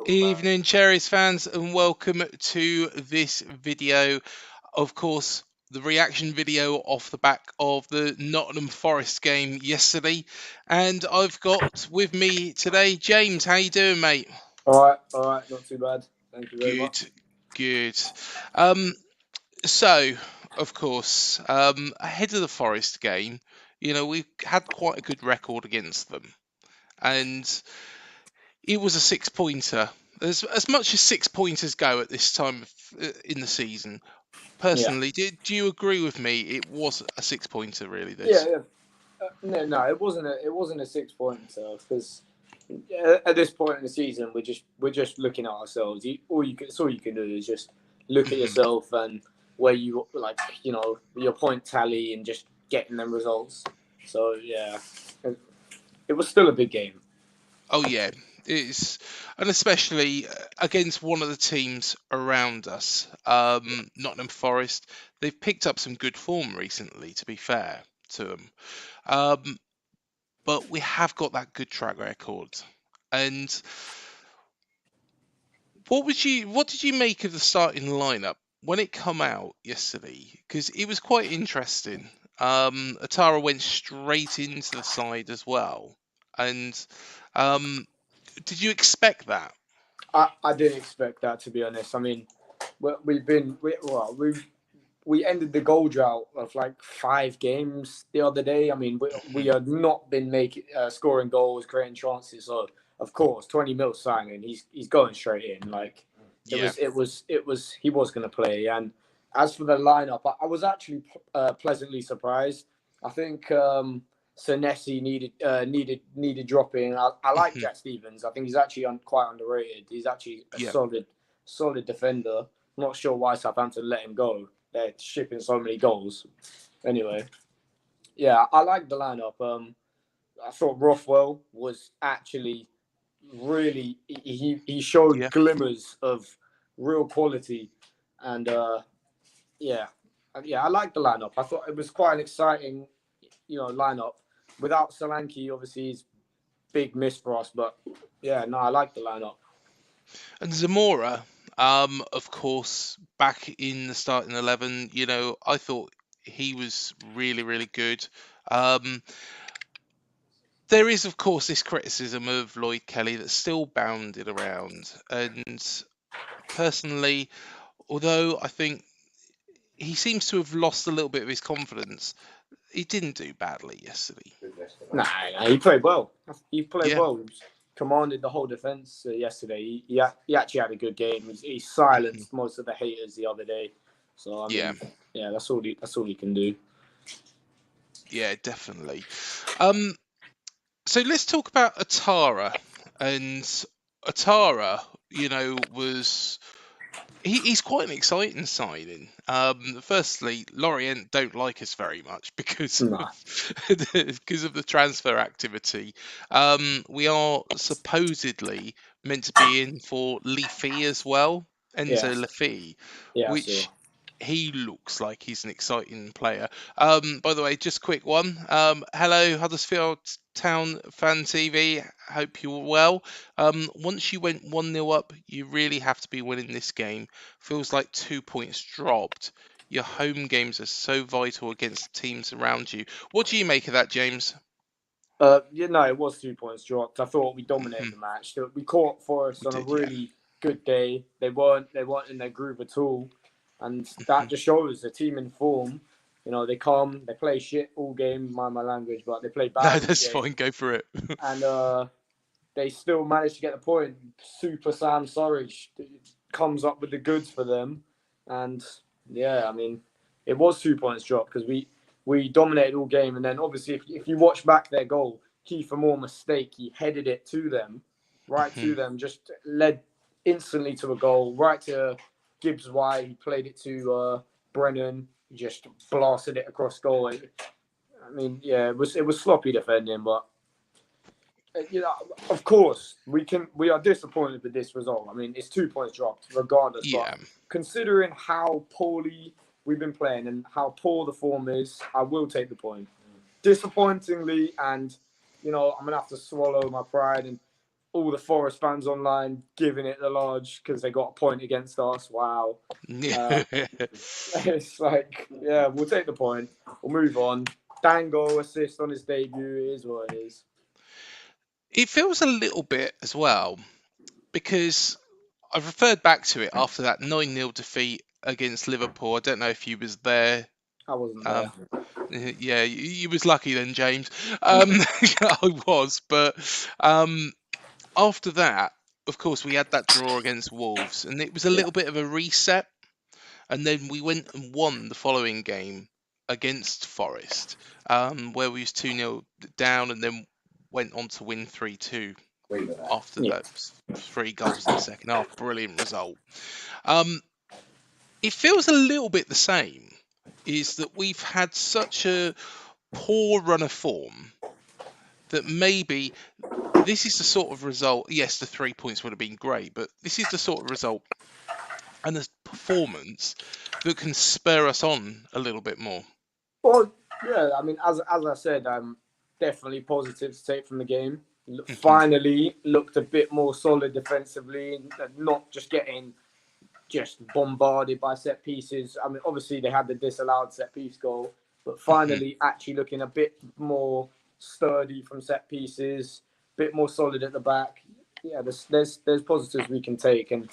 Evening, Cherries fans, and welcome to this video. Of course, the reaction video off the back of the Nottingham Forest game yesterday. And I've got with me today James. How you doing, mate? All right, not too bad. Thank you very Good, much. good. Um, so, of course, ahead of the Forest game, we've had quite a good record against them, and it was a six-pointer. As much as six-pointers go at this time in the season, Yeah, personally, do you agree with me? It was a six-pointer, really. yeah, This. yeah. No, it wasn't a 6 pointer because at this point in the season we're just looking at ourselves. It's all you can do is just look at Mhm. yourself and where you like your point tally and just getting them results. So yeah, it, it was still a big game. Oh yeah, it's and especially against one of the teams around us, Nottingham Forest. They've picked up some good form recently. To be fair to them, um, but we have got that good track record. And what did you make of the starting lineup when it come out yesterday? Because it was quite interesting. Atara went straight into the side as well. And um, did you expect that? I didn't expect that, to be honest. I mean, we ended the goal drought of like 5 games the other day. I mean, we Mhm. had not been making scoring goals, creating chances. So of course, 20 mil signing, he's going straight in. Like Yeah. he was going to play. And as for the lineup, I was actually pleasantly surprised. I think Senesi needed dropping. I like Mhm. Jack Stevens. I think he's actually quite underrated. He's actually a Yeah. solid defender. I'm not sure why Southampton let him go. They're shipping so many goals. Anyway, yeah, I like the lineup. I thought Rothwell was actually really he showed Yeah. glimmers of real quality, and yeah, yeah, I like the lineup. I thought it was quite an exciting, lineup. Without Solanke, obviously, he's big miss for us, but yeah, no, I like the lineup. And Zamora, of course, back in the starting 11, I thought he was really, really good. Um, there is, of course, this criticism of Lloyd Kelly that's still bounded around. And personally, although I think he seems to have lost a little bit of his confidence, he didn't do badly yesterday. Nah, nah, he played well. He played Yeah. well. He commanded the whole defense yesterday. He actually had a good game. He Mhm. silenced most of the haters the other day. So I Yeah. mean, yeah, that's all he can do. Yeah, definitely. Um, so let's talk about Atara. And Atara, was he's quite an exciting signing. Firstly, Lorient don't like us very much because of Nah, because of the transfer activity. We are supposedly meant to be in for Leafy as well, yeah, Enzo Leafy, yeah, I saw. which he looks like he's an exciting player. By the way, just a quick one. Hello, Huddersfield Town Fan TV. Hope you're well. Once you went 1-0 up, you really have to be winning this game. Feels like 2 points dropped. Your home games are so vital against the teams around you. What do you make of that, James? Yeah, no, it was 2 points dropped. I thought we dominated Mhm. the match. We caught Forest We on a did, yeah. really good day. They weren't in their groove at all, and that Mhm. just shows a team in form. They come, they play shit all game. Mind my language, but they play No, bad all that's game, fine. Go for it. and they still managed to get the point. Super Sam Surridge comes up with the goods for them, and yeah, I mean, it was 2 points dropped because we dominated all game, and then obviously if you watch back their goal, Kiefer Moore mistake, he headed it to them, right to Mhm. them, just led instantly to a goal, right to Gibbs White. He played it to Brennan, just blasted it across goal. I mean, yeah, it was sloppy defending, but of course, we are disappointed with this result. I mean, it's 2 points dropped, regardless. But Yeah. considering how poorly we've been playing and how poor the form is, I will take the point. Disappointingly, and I'm gonna have to swallow my pride and all the Forest fans online giving it the large because they got a point against us. Wow. Uh, it's like, yeah, we'll take the point. We'll move on. Dango assist on his debut is what it is. It feels a little bit as well because I've referred back to it after that 9-0 defeat against Liverpool. I don't know if you was there. I wasn't there. Um, yeah, you was lucky then, James. I was, but um, after that, of course, we had that draw against Wolves, and it was a Yeah, little bit of a reset. And then we went and won the following game against Forest, where we was 2-0 down, and then went on to win 3-2 after yeah. those 3 goals in the second half. Brilliant result. Um, it feels a little bit the same. Is that we've had such a poor run of form that maybe this is the sort of result. Yes, the 3 points would have been great, but this is the sort of result and a performance that can spur us on a little bit more. Well, yeah, I mean, as I said, definitely positive to take from the game. Mhm. Finally looked a bit more solid defensively, not just getting just bombarded by set pieces. I mean, obviously they had the disallowed set piece goal, but Mhm. finally actually looking a bit more sturdy from set pieces, a bit more solid at the back. Yeah, there's positives we can take, and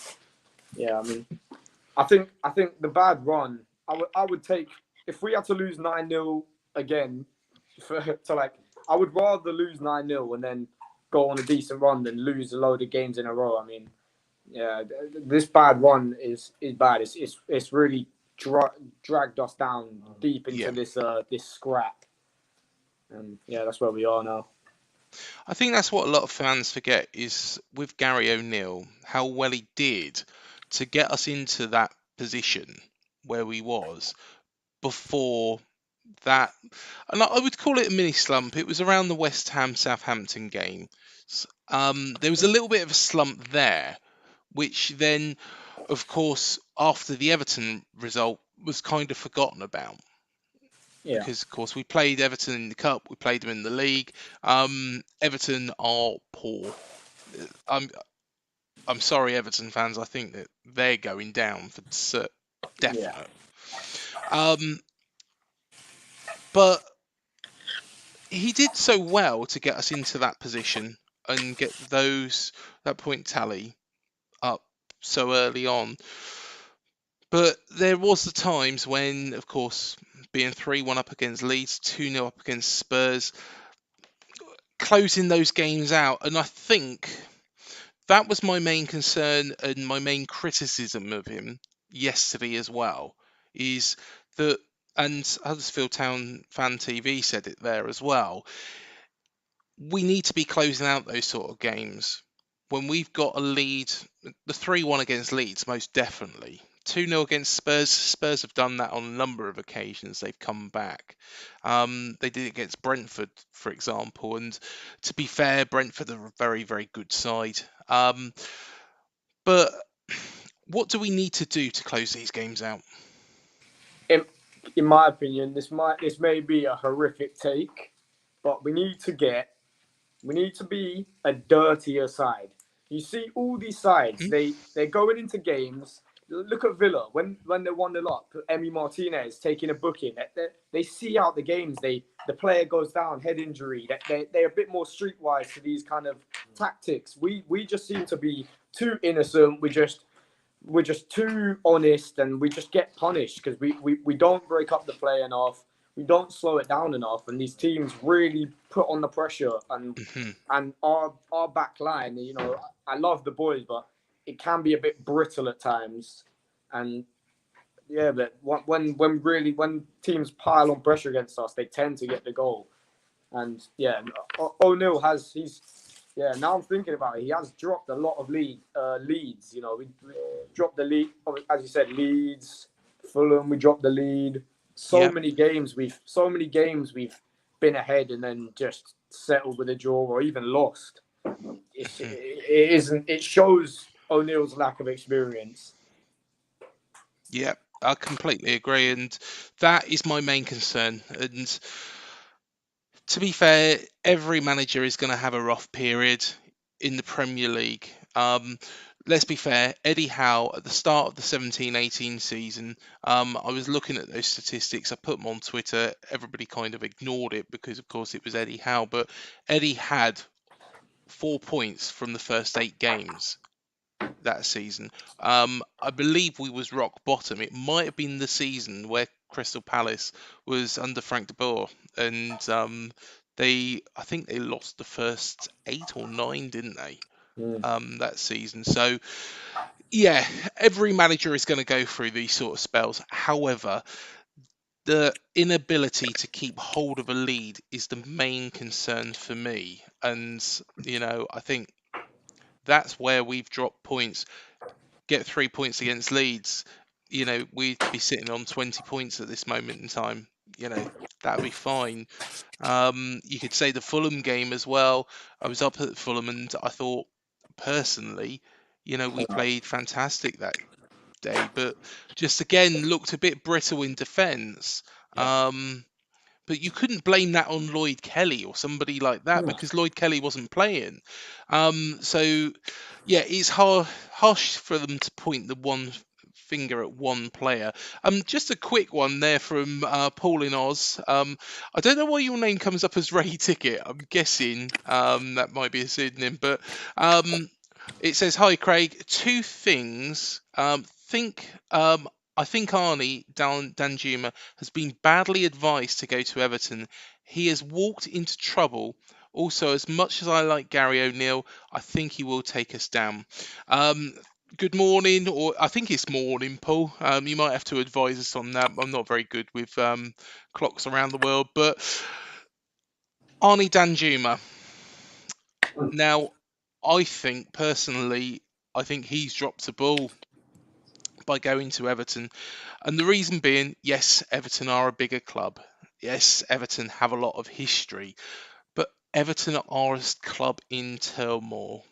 yeah, I mean, I think the bad run. I would take if we had to lose 9-0 again to like I would rather lose 9-0 and then go on a decent run than lose a load of games in a row. I mean, yeah, this bad run is bad. It's really dragged us down deep into Yeah, this scrap, and yeah, that's where we are now. I think that's what a lot of fans forget is with Gary O'Neill how well he did to get us into that position where we was before that, and I would call it a mini slump. It was around the West Ham Southampton game. There was a little bit of a slump there, which then, of course, after the Everton result was kind of forgotten about Yeah, because, of course, we played Everton in the cup, we played them in the league. Everton are poor. I'm I'm sorry, Everton fans. I think that they're going down for yeah, definite. Um, but he did so well to get us into that position and get that point tally up so early on. But there was the times when, of course, being 3-1 up against Leeds, 2-0 up against Spurs, closing those games out. And I think that was my main concern and my main criticism of him yesterday as well, is that, and Huddersfield Town Fan TV said it there as well, we need to be closing out those sort of games when we've got a lead. The 3-1 against Leeds, most definitely. 2-0 against Spurs. Spurs have done that on a number of occasions. They've come back. They did it against Brentford, for example. And to be fair, Brentford are a very, very good side. But what do we need to do to close these games out? in, in my opinion, this may be a horrific take, but we need to be a dirtier side. You see all these sides, Hmm? they're going into games. Look at Villa when they won the lot. Emi Martinez taking a booking. They see out the games. The player goes down, head injury. They're a bit more streetwise to these kind of tactics. We just seem to be too innocent. We're just too honest and we just get punished because we don't break up the play enough. We don't slow it down enough, and these teams really put on the pressure. Hmm. And our back line, I love the boys, but it can be a bit brittle at times. And yeah, but when teams pile on pressure against us, they tend to get the goal. And yeah, O'Neill he's yeah. Now I'm thinking about it. He has dropped a lot of leads. We dropped the lead, as you said, Leeds, Fulham. We dropped the lead. Yeah. So many games we've been ahead and then just settled with a draw or even lost. Mhm. It isn't. It shows O'Neill's lack of experience. Yeah, I completely agree, and that is my main concern. And to be fair, every manager is going to have a rough period. in the Premier League. Let's be fair, Eddie Howe at the start of the 17-18 season, I was looking at those statistics. I put them on Twitter. Everybody kind of ignored it because, of course, it was Eddie Howe. But Eddie had 4 points from the first 8 games that season. I believe we was rock bottom. It might have been the season where Crystal Palace was under Frank de Boer, and I think they lost the first 8 or 9, didn't they? Mm. That season. So yeah, every manager is going to go through these sort of spells. However, the inability to keep hold of a lead is the main concern for me, and I think that's where we've dropped points. Get 3 points against Leeds, we'd be sitting on 20 points at this moment in time. That'd be fine. You could say the Fulham game as well. I was up at Fulham and I thought, personally, we played fantastic that day, but just again looked a bit brittle in defence. Yeah. But you couldn't blame that on Lloyd Kelly or somebody like that No. because Lloyd Kelly wasn't playing. So yeah, it's harsh for them to point the one finger at one player. Just a quick one there from Paul in Oz. I don't know why your name comes up as Ray Ticket. I'm guessing that might be a pseudonym, but it says, "Hi Craig, two things. I think Arnie Danjuma has been badly advised to go to Everton. He has walked into trouble. Also, as much as I like Gary O'Neill, I think he will take us down." Good morning, or I think it's morning, Paul. You might have to advise us on that. I'm not very good with clocks around the world, but Arnie Danjuma. Now, I think personally, I think he's dropped the ball by going to Everton. And the reason being, yes, Everton are a bigger club. Yes, Everton have a lot of history, but Everton are a club in turmoil.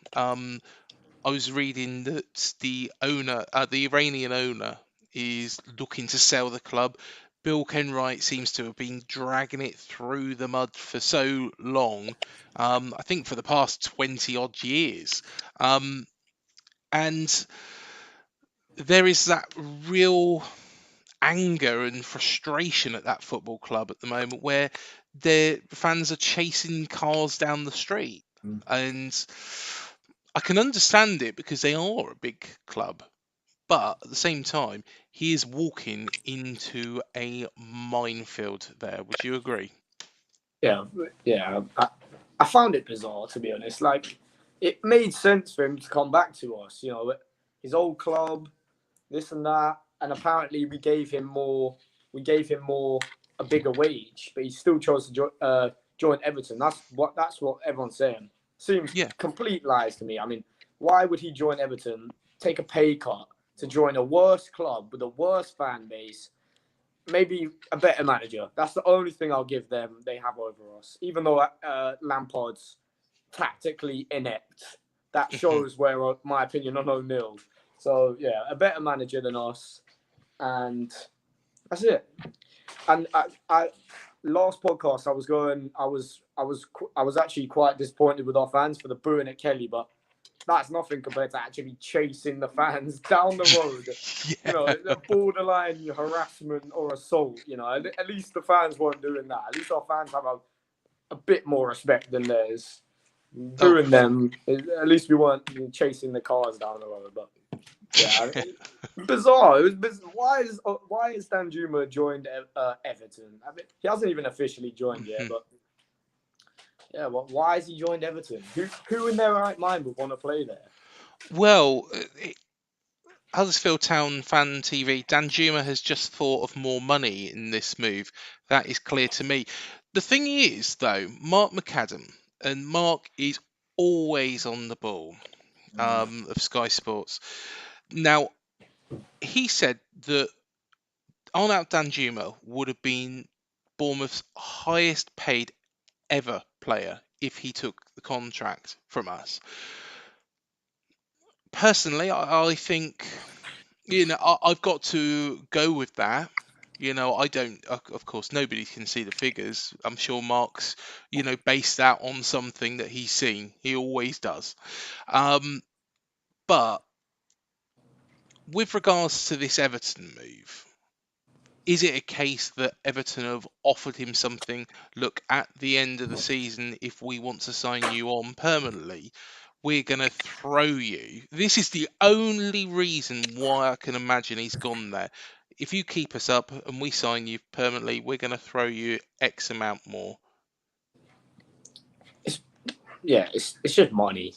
I was reading that the owner, the Iranian owner, is looking to sell the club. Bill Kenwright seems to have been dragging it through the mud for so long. I think for the past 20 odd years. And there is that real anger and frustration at that football club at the moment where their fans are chasing cars down the street. Mm. And I can understand it because they are a big club. But at the same time, he is walking into a minefield there. Would you agree? Yeah, yeah. I found it bizarre, to be honest. Like, it made sense for him to come back to us. His old club, this and that, and apparently we gave him more. We gave him more, a bigger wage, but he still chose to join Everton. That's what everyone's saying. Seems Yeah. complete lies to me. I mean, why would he join Everton, take a pay cut to join a worse club with a worse fan base, maybe a better manager? That's the only thing I'll give them. They have over us, even though Lampard's tactically inept. That Mhm. shows where my opinion on O'Neill. So yeah, a better manager than us, and that's it. And I last podcast I was going, I was actually quite disappointed with our fans for the booing at Kelly, but that's nothing compared to actually chasing the fans down the road. Yeah. The borderline harassment or assault. At least the fans weren't doing that. At least our fans have a bit more respect than theirs. Oh, Booing them, at least we weren't chasing the cars down the road. But yeah, bizarre. It was bizarre. Why is Danjuma joined Everton? I mean, he hasn't even officially joined yet, mhm. but yeah, why has he joined Everton? Who in their right mind would want to play there? Well, Huddersfield Town Fan TV, Danjuma has just thought of more money in this move. That is clear to me. The thing is, though, Mark McAdam, and Mark is always on the ball of Sky Sports. Now, he said that Arnaut Danjuma would have been Bournemouth's highest paid ever player if he took the contract from us. Personally, I think I've got to go with that. I don't, of course, nobody can see the figures. I'm sure Mark's, based that on something that he's seen. He always does. Um, but with regards to this Everton move, is it a case that Everton have offered him something? Look, at the end of the season, if we want to sign you on permanently, we're going to throw you. This is the only reason why I can imagine he's gone there. If you keep us up and we sign you permanently, we're going to throw you X amount more. It's just money.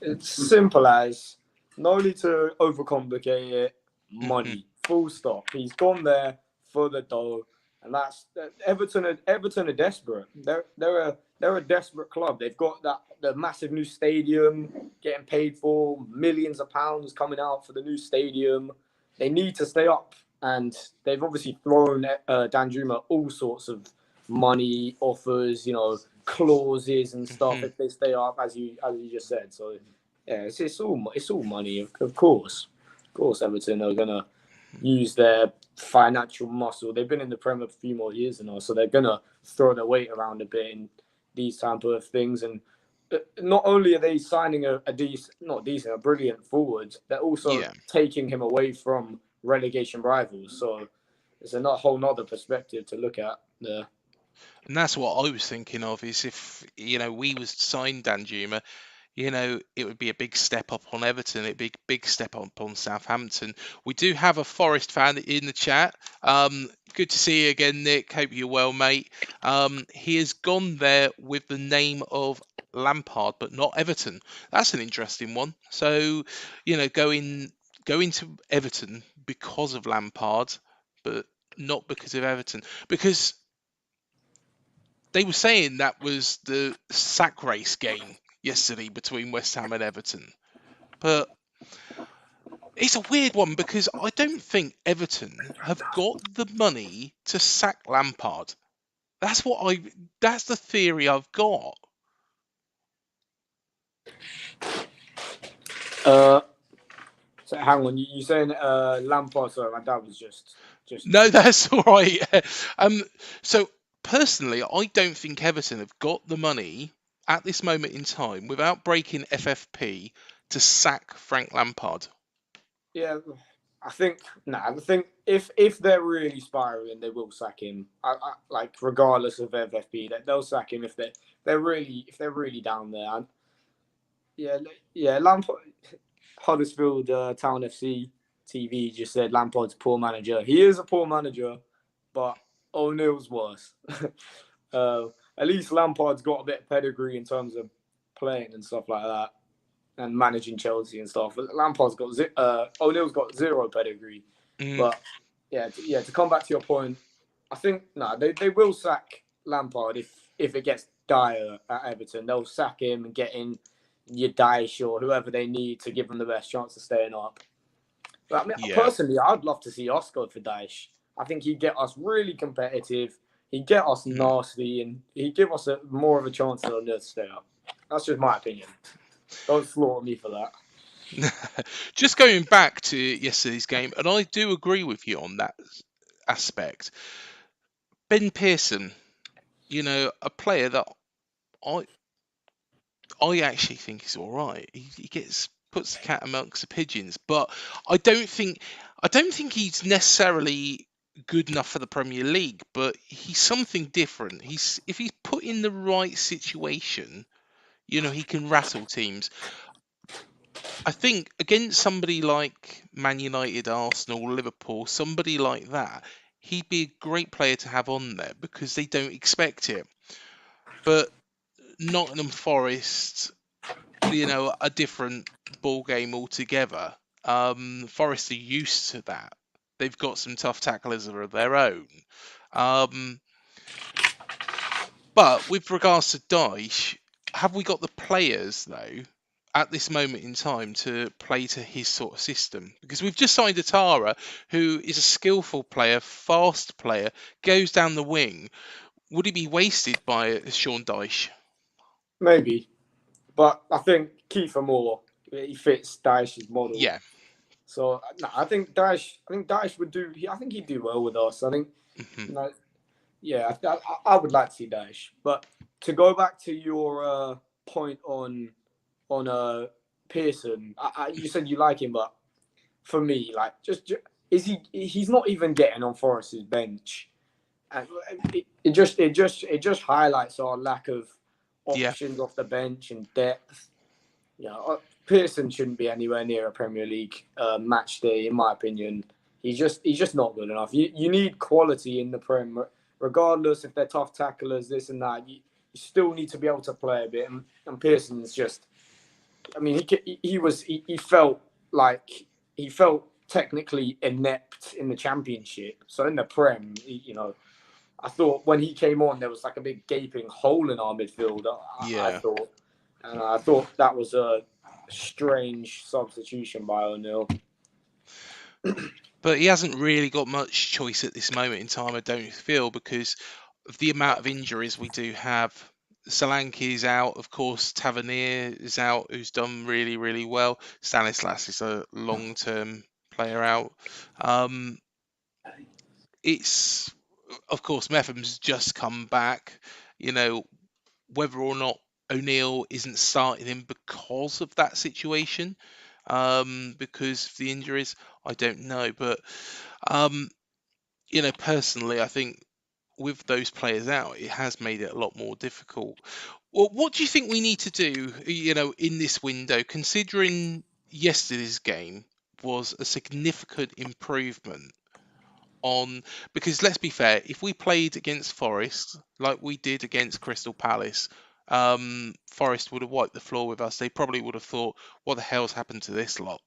It's simple as, no need to overcomplicate it. Hmm. Money, full stop. He's gone there for the dough, and that's Everton. Everton are desperate. They're a desperate club. They've got the massive new stadium, getting paid for millions of pounds coming out for the new stadium. They need to stay up, and they've obviously thrown Danjuma all sorts of money offers. Clauses and stuff Hmm. if they stay up, as you just said. So yeah, it's all money, of course. Everton are gonna use their financial muscle. They've been in the Premier a few more years now, so they're gonna throw their weight around a bit in these type of things. And not only are they signing a decent, not decent, a brilliant forward, they're also Yeah. taking him away from relegation rivals. So it's a not whole nother perspective to look at there. And that's what I was thinking of is if, we was to sign Danjuma, it would be a big step up on Everton. It'd be a big step up on Southampton. We do have a Forest fan in the chat. Good to see you again, Nick. Hope you're well, mate. He has gone there with the name of Lampard, but not Everton. That's an interesting one. So, going to Everton because of Lampard, but not because of Everton. Because they were saying that was the sack race game yesterday between West Ham and Everton. But it's a weird one because I don't think Everton have got the money to sack Lampard. That's what I. That's the theory I've got. Uh, So hang on, you saying Lampard? Sorry, my dad was just. No, that's all right. Um. So personally, I don't think Everton have got the money at this moment in time without breaking FFP to sack Frank Lampard. Yeah, I think I think if they're really spiraling, they will sack him. Like regardless of FFP, they'll sack him if they're really down there. And yeah, yeah, Lampard, Huddersfield Town FC TV just said Lampard's a poor manager. He is a poor manager, but O'Neill's worse. At least Lampard's got a bit of pedigree in terms of playing and stuff like that, and managing Chelsea and stuff. Lampard's got O'Neill's got zero pedigree. Mm, But yeah, to come back to your point, I think they will sack Lampard if it gets dire at Everton. They'll sack him and get in your Dyche or whoever they need to give them the best chance of staying up. But I mean, yeah. personally, I'd love to see us go for Dyche. I think he'd get us really competitive. He'd get us Mm. nasty, and he'd give us more of a chance to stay up. That's just my opinion. Don't slaughter me for that. Just going back to yesterday's game, and I do agree with you on that aspect. Ben Pearson, a player that I I actually think is all right. He puts the cat amongst the pigeons, but I don't think I don't think he's necessarily good enough for the Premier League. But he's something different. If he's put in the right situation, he can rattle teams. I think against somebody like Man United, Arsenal, Liverpool, somebody like that, he'd be a great player to have on there because they don't expect it. But Nottingham Forest, a different ball game altogether. Forest are used to that. They've got some tough tacklers of their own. Um, but with regards to Dyche, have we got the players though at this moment in time to play to his sort of system? Because we've just signed Atara, who is a skillful player, fast player, goes down the wing. Would he be wasted by Sean Dyche? Maybe, but I think Kiefer Moore, he fits Dyche's model. Yeah. So no, I think Daesh would do. I think he'd do well with us. I think Hmm. No, yeah, I would like to see Daesh. But to go back to your point on Pearson, you said you like him, but for me, like, just is he? He's not even getting on Forest's bench, and it just highlights our lack of Yeah, options off the bench and depth. Pearson shouldn't be anywhere near a Premier League match day, in my opinion. He's just not good enough. You need quality in the Prem, regardless if they're tough tacklers, this and that. You still need to be able to play a bit, and Pearson's just. I mean, he felt like he felt technically inept in the Championship. So in the Prem, I thought when he came on, there was like a big gaping hole in our midfield. I yeah. thought, and I thought that was a strange substitution by O'Neill. But he hasn't really got much choice at this moment in time, I don't feel, because of the amount of injuries we do have. Solanke is out, of course. Tavernier is out, who's done really, really well. Stanislas is a long-term player out. Um, it's, of course, Mepham's just come back. You know, whether or not O'Neill isn't starting him because of that situation, because of the injuries, I don't know. But um, personally, I think with those players out, it has made it a lot more difficult. Well, what do you think we need to do, in this window, considering yesterday's game was a significant improvement on, because let's be fair, if we played against Forest like we did against Crystal Palace, Forest would have wiped the floor with us. They probably would have thought, what the hell's happened to this lot?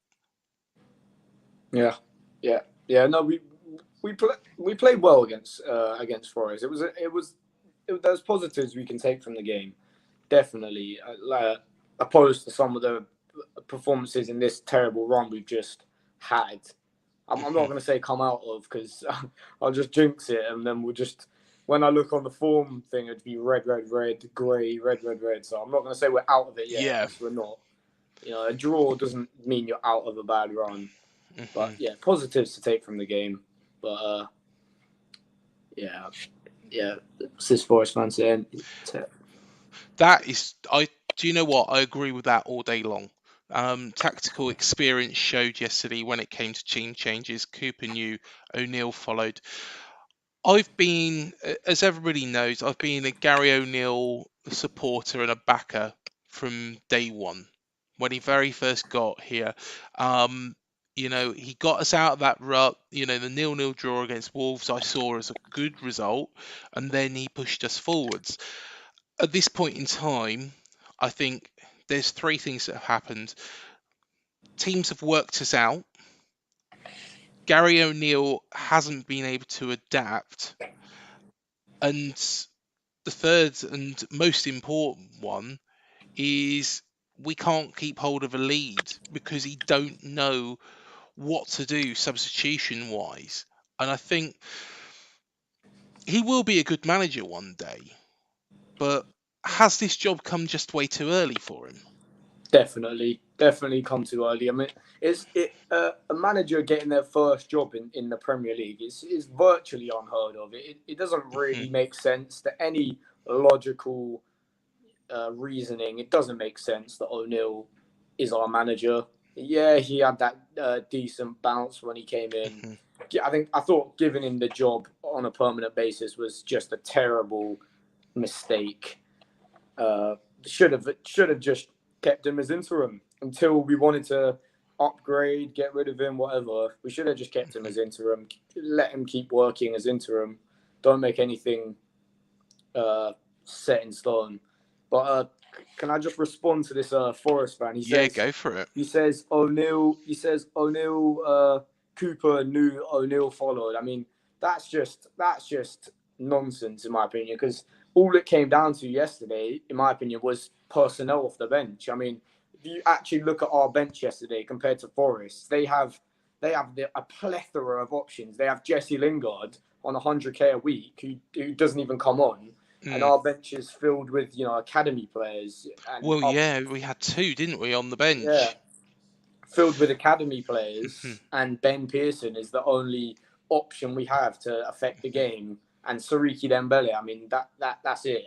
Yeah, yeah, yeah. No, we played well against Forest. There's positives we can take from the game, definitely. Opposed to some of the performances in this terrible run we've just had. I'm not Hmm. going to say come out of because I'll just jinx it, and then we'll just. When I look on the form thing, it'd be red, red, red, grey, red, red, red. So I'm not going to say we're out of it yet Yeah. because we're not. A draw doesn't mean you're out of a bad run. But Hmm. yeah, positives to take from the game. But yeah, yeah, Cis Forest fans saying. That is, do you know what? I agree with that all day long. Tactical experience showed yesterday when it came to team changes. Cooper knew, O'Neill followed. I've been, as everybody knows, I've been a Gary O'Neill supporter and a backer from day one. When he very first got here, um, he got us out of that rut. The 0-0 draw against Wolves I saw as a good result, and then he pushed us forwards. At this point in time, I think there's three things that have happened. Teams have worked us out. Gary O'Neill hasn't been able to adapt, and the third and most important one is we can't keep hold of a lead because he don't know what to do substitution wise. And I think he will be a good manager one day, but has this job come just way too early for him? Definitely come too early. I mean, a manager getting their first job in the Premier League is virtually unheard of. It doesn't Mhm. really make sense to any logical reasoning. It doesn't make sense that O'Neill is our manager. Yeah, he had that decent bounce when he came in. Mhm. I thought giving him the job on a permanent basis was just a terrible mistake. Uh, should have just kept him as interim until we wanted to upgrade, get rid of him, whatever. We should have just kept him Mhm. as interim. Let him keep working as interim. Don't make anything uh, set in stone. But can I just respond to this Forest fan? He Yeah, says go for it. he says O'Neill. He says O'Neill. Cooper knew O'Neill followed. I mean, that's just nonsense in my opinion. Because all it came down to yesterday, in my opinion, was personnel off the bench. I mean, if you actually look at our bench yesterday compared to Forest, they have a plethora of options. They have Jesse Lingard on 100k a week who doesn't even come on, and Mm. our bench is filled with academy players and Well, yeah, we had two, didn't we, on the yeah, bench? filled with academy players, Mhm. and Ben Pearson is the only option we have to affect the game, and Sariki Dembele. I mean, that's it.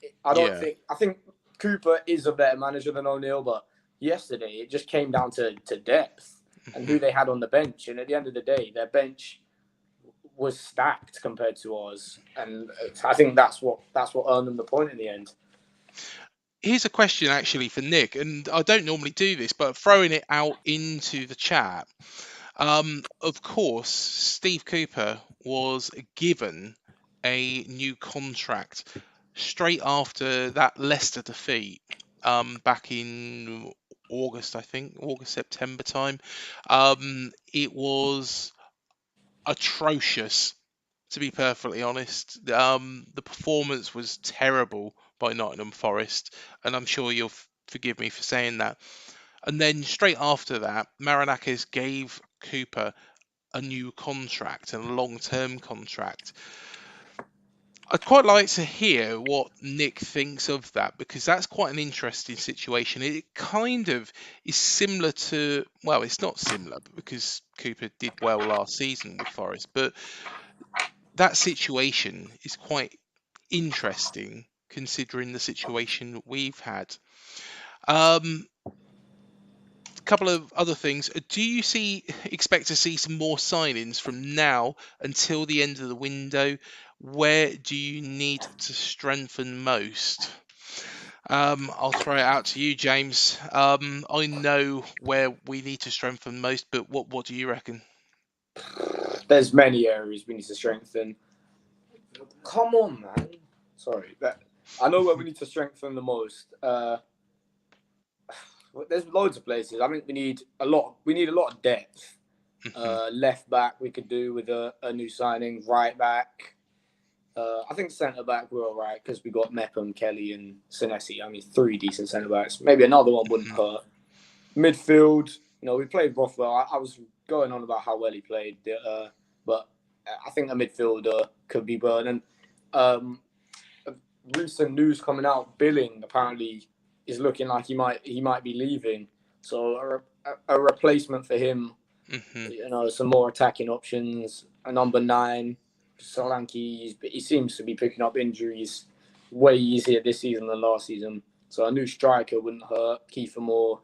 Yeah. I think Cooper is a better manager than O'Neill, but yesterday it just came down to depth and Mhm. who they had on the bench. And at the end of the day, their bench was stacked compared to ours, and I think that's what earned them the point in the end. Here's a question actually for Nick, and I don't normally do this, but throwing it out into the chat. Of course, Steve Cooper was given a new contract straight after that Leicester defeat, back in August, I think, August, September time. It was atrocious, to be perfectly honest. The performance was terrible by Nottingham Forest, and I'm sure you'll forgive me for saying that. And then straight after that, Marinakis gave Cooper a new contract and a long-term contract. I'd quite like to hear what Nick thinks of that, because that's quite an interesting situation. It kind of is similar to, well, it's not similar because Cooper did well last season with Forest, but that situation is quite interesting considering the situation we've had. Couple of other things. Do you expect to see some more signings from now until the end of the window? Where do you need to strengthen most? I'll throw it out to you, James. I know where we need to strengthen most, but what do you reckon? There's many areas we need to strengthen. Come on, man. Sorry, I know where we need to strengthen the most. There's loads of places. I think we need a lot. We need a lot of depth. Mhm. Left back we could do with a new signing. Right back. I think centre back we're all right because we got Mepham, Kelly, and Senesi. I mean, three decent centre backs. Maybe another one wouldn't Mhm. hurt. Midfield, we played Rothwell. I was going on about how well he played, but I think a midfielder could be burned. And um, recent news coming out, Billing apparently is looking like he might be leaving. So a replacement for him, Mhm. some more attacking options. A number nine, Solanke, he seems to be picking up injuries way easier this season than last season. So a new striker wouldn't hurt. Kiefer Moore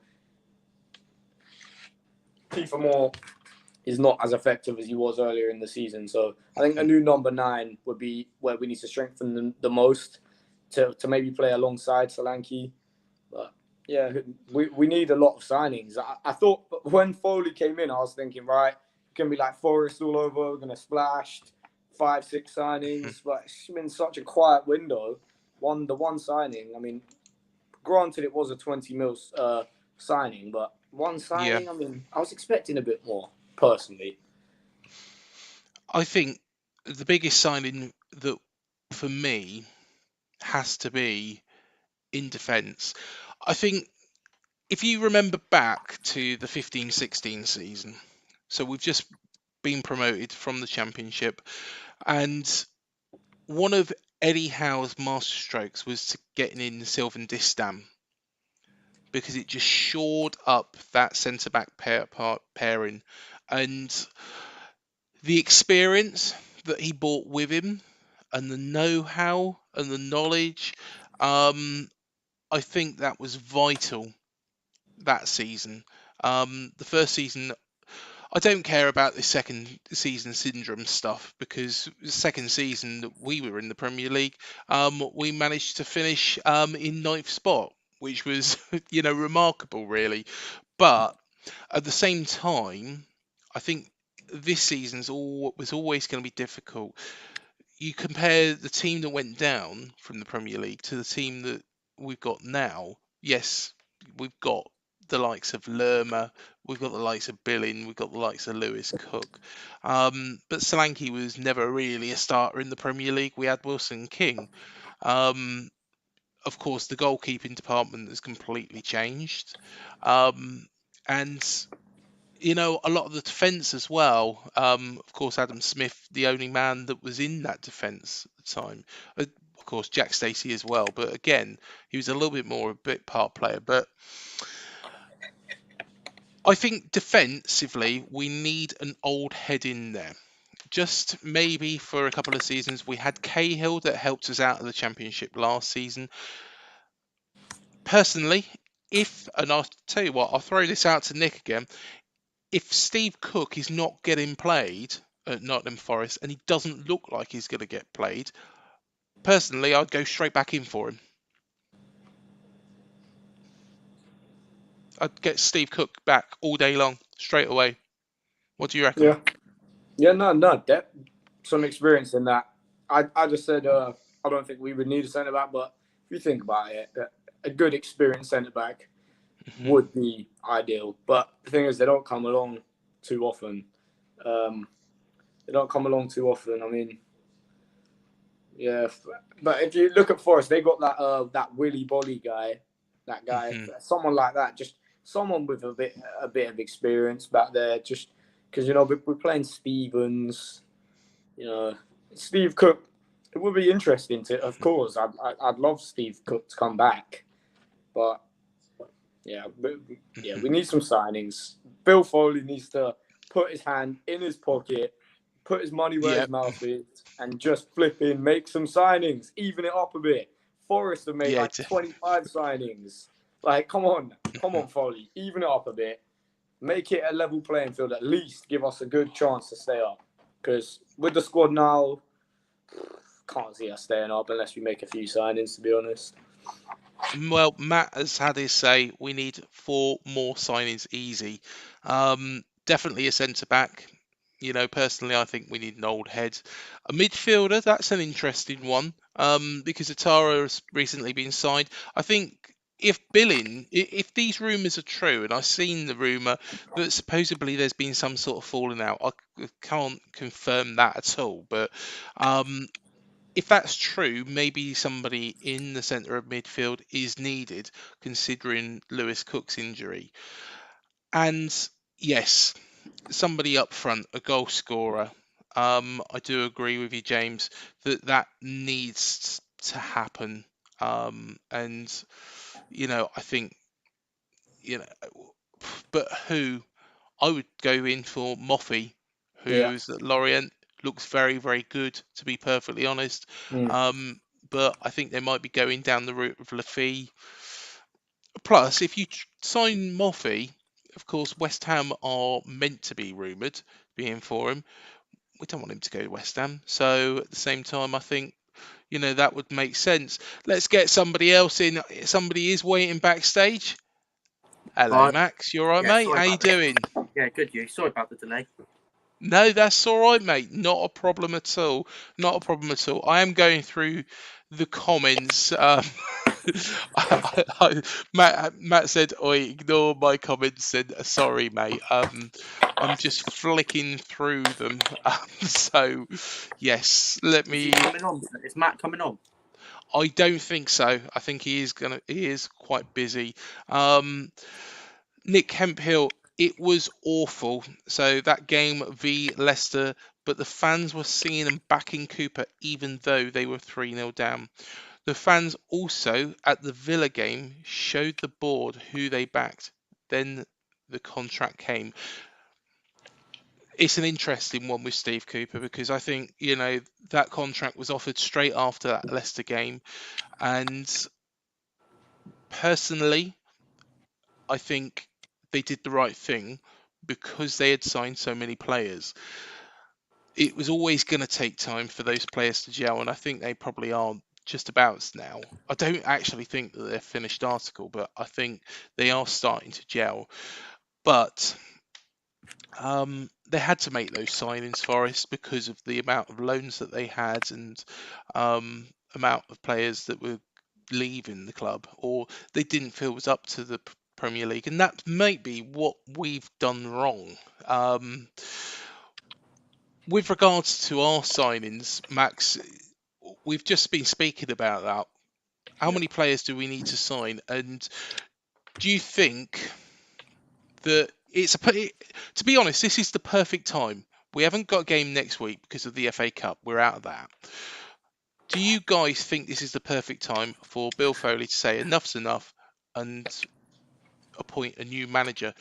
is not as effective as he was earlier in the season. So I think a Mhm. new number nine would be where we need to strengthen the most to maybe play alongside Solanke. But yeah, we need a lot of signings. I thought when Foley came in, I was thinking, right, it's going to be like Forest all over. We're going to splash 5, 6 Mhm. signings. But it's been such a quiet window. The one signing, I mean, granted, it was a 20 mil signing, but one Yeah, signing, I mean, I was expecting a bit more, personally. I think the biggest signing that for me has to be in defence. I think if you remember back to the 15-16 season, so we've just been promoted from the championship, and one of Eddie Howe's masterstrokes was to getting in Sylvan Distam, because it just shored up that centre back pairing, and the experience that he brought with him, and the know-how and the knowledge. Um, I think that was vital that season. The first season, I don't care about the second season syndrome stuff, because the second season that we were in the Premier League, we managed to finish in ninth spot, which was remarkable, really. But at the same time, I think this season's all was always going to be difficult. You compare the team that went down from the Premier League to the team that we've got now. Yes, we've got the likes of Lerma, we've got the likes of Billing, we've got the likes of Lewis Cook. But Solanke was never really a starter in the Premier League. We had Wilson King. Um, of course, the goalkeeping department has completely changed. Um, and a lot of the defence as well. Of course, Adam Smith, the only man that was in that defence at the time. Of course, Jack Stacey as well. But again, he was a little bit more a bit part player. But I think defensively, we need an old head in there. just maybe for a couple of seasons. We had Cahill that helped us out of the Championship last season. Personally, and I'll tell you what, I'll throw this out to Nick again. If Steve Cook is not getting played at Nottingham Forest and he doesn't look like he's going to get played, personally, I'd go straight back in for him. I'd get Steve Cook back all day long, straight away. What do you reckon? Yeah. Yeah, no, some experience in that. I just said I don't think we would need a centre back, but if you think about it, a good experienced centre back Hmm. would be ideal. But the thing is, they don't come along too often. Um, they don't come along too often. I mean, yeah, but if you look at Forest, they got that Willy Bolly guy, that guy, Hmm. someone like that, just someone with a bit of experience back there, just because we're playing Stevens, Steve Cook. It would be interesting to, of course, I'd love Steve Cook to come back, but yeah, Hmm. we need some signings. Bill Foley needs to put his hand in his pocket, put his money where his Yep. mouth is, and just flip in, make some signings, even it up a bit. Forrest have made Yeah. like 25 signings. Like, come on, Foley, even it up a bit. Make it a level playing field. At least give us a good chance to stay up. Because with the squad now, can't see us staying up unless we make a few signings. To be honest. Well, Matt has had his say. We need 4 more signings easy. Definitely a centre back. Personally, I think we need an old head. A midfielder, that's an interesting one. Because Atara has recently been signed. I think if these rumours are true, and I've seen the rumour that supposedly there's been some sort of falling out, I can't confirm that at all. But um, if that's true, maybe somebody in the centre of midfield is needed, considering Lewis Cook's injury. And yes, somebody up front, a goal scorer. I do agree with you, James, that needs to happen. And I think you know, but who I would go in for Moffy, Yeah. who's at Lorient, looks very, very good, to be perfectly honest. Mm. Um, but I think they might be going down the route of Lafille. Plus, if you sign Moffy, of course, West Ham are meant to be rumoured being for him. We don't want him to go to West Ham. So at the same time, I think that would make sense. Let's get somebody else in. Somebody is waiting backstage. Hello, Right. Max. You all right, Yeah, mate? sorry How you about that. doing? Yeah, good you. Sorry about the delay. No, that's all right, mate. Not a problem at all. Not a problem at all. I am going through the comments. Matt said, "I ignore my comments." And sorry, mate. I'm just flicking through them. So, yes, let Is he me. coming on? Is Matt coming on? I don't think so. I think He is quite busy. Um, Nick Hemphill, it was awful. So that game v Leicester, but the fans were singing and backing Cooper even though they were 3-0 down. The fans also at the Villa game showed the board who they backed. Then the contract came. It's an interesting one with Steve Cooper because I think, that contract was offered straight after that Leicester game. And personally, I think they did the right thing because they had signed so many players. It was always going to take time for those players to gel, and I think they probably are just about now. I don't actually think that they're finished article, but I think they are starting to gel. But they had to make those signings, Forest, because of the amount of loans that they had and amount of players that were leaving the club or they didn't feel was up to the Premier League, and that might be what we've done wrong. Um, with regards to our signings, Max, we've just been speaking about that. How Yeah. many players do we need to sign? And do you think that to be honest, this is the perfect time. We haven't got a game next week because of the FA Cup. We're out of that. Do you guys think this is the perfect time for Bill Foley to say enough's enough and appoint a new manager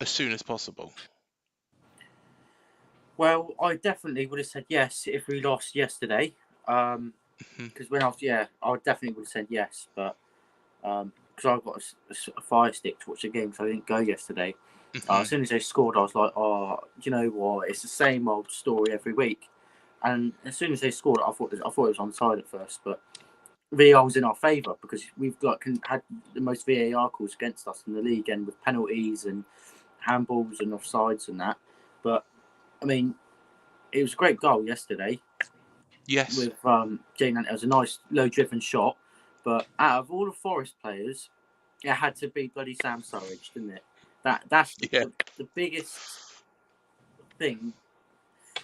as soon as possible? Well, I definitely would have said yes if we lost yesterday. Because when I was, I definitely would have said yes, but because I got a fire stick to watch the game, so I didn't go yesterday. As soon as they scored, I was like, oh, do you know what? It's the same old story every week. And as soon as they scored, I thought it was onside at first, but VAR was in our favour because we've had the most VAR calls against us in the league, and with penalties and handballs and offsides and that. But I mean, it was a great goal yesterday. Yes. With Jane, it was a nice low-driven shot. But out of all the Forest players, it had to be bloody Sam Surridge, didn't it? That's the biggest thing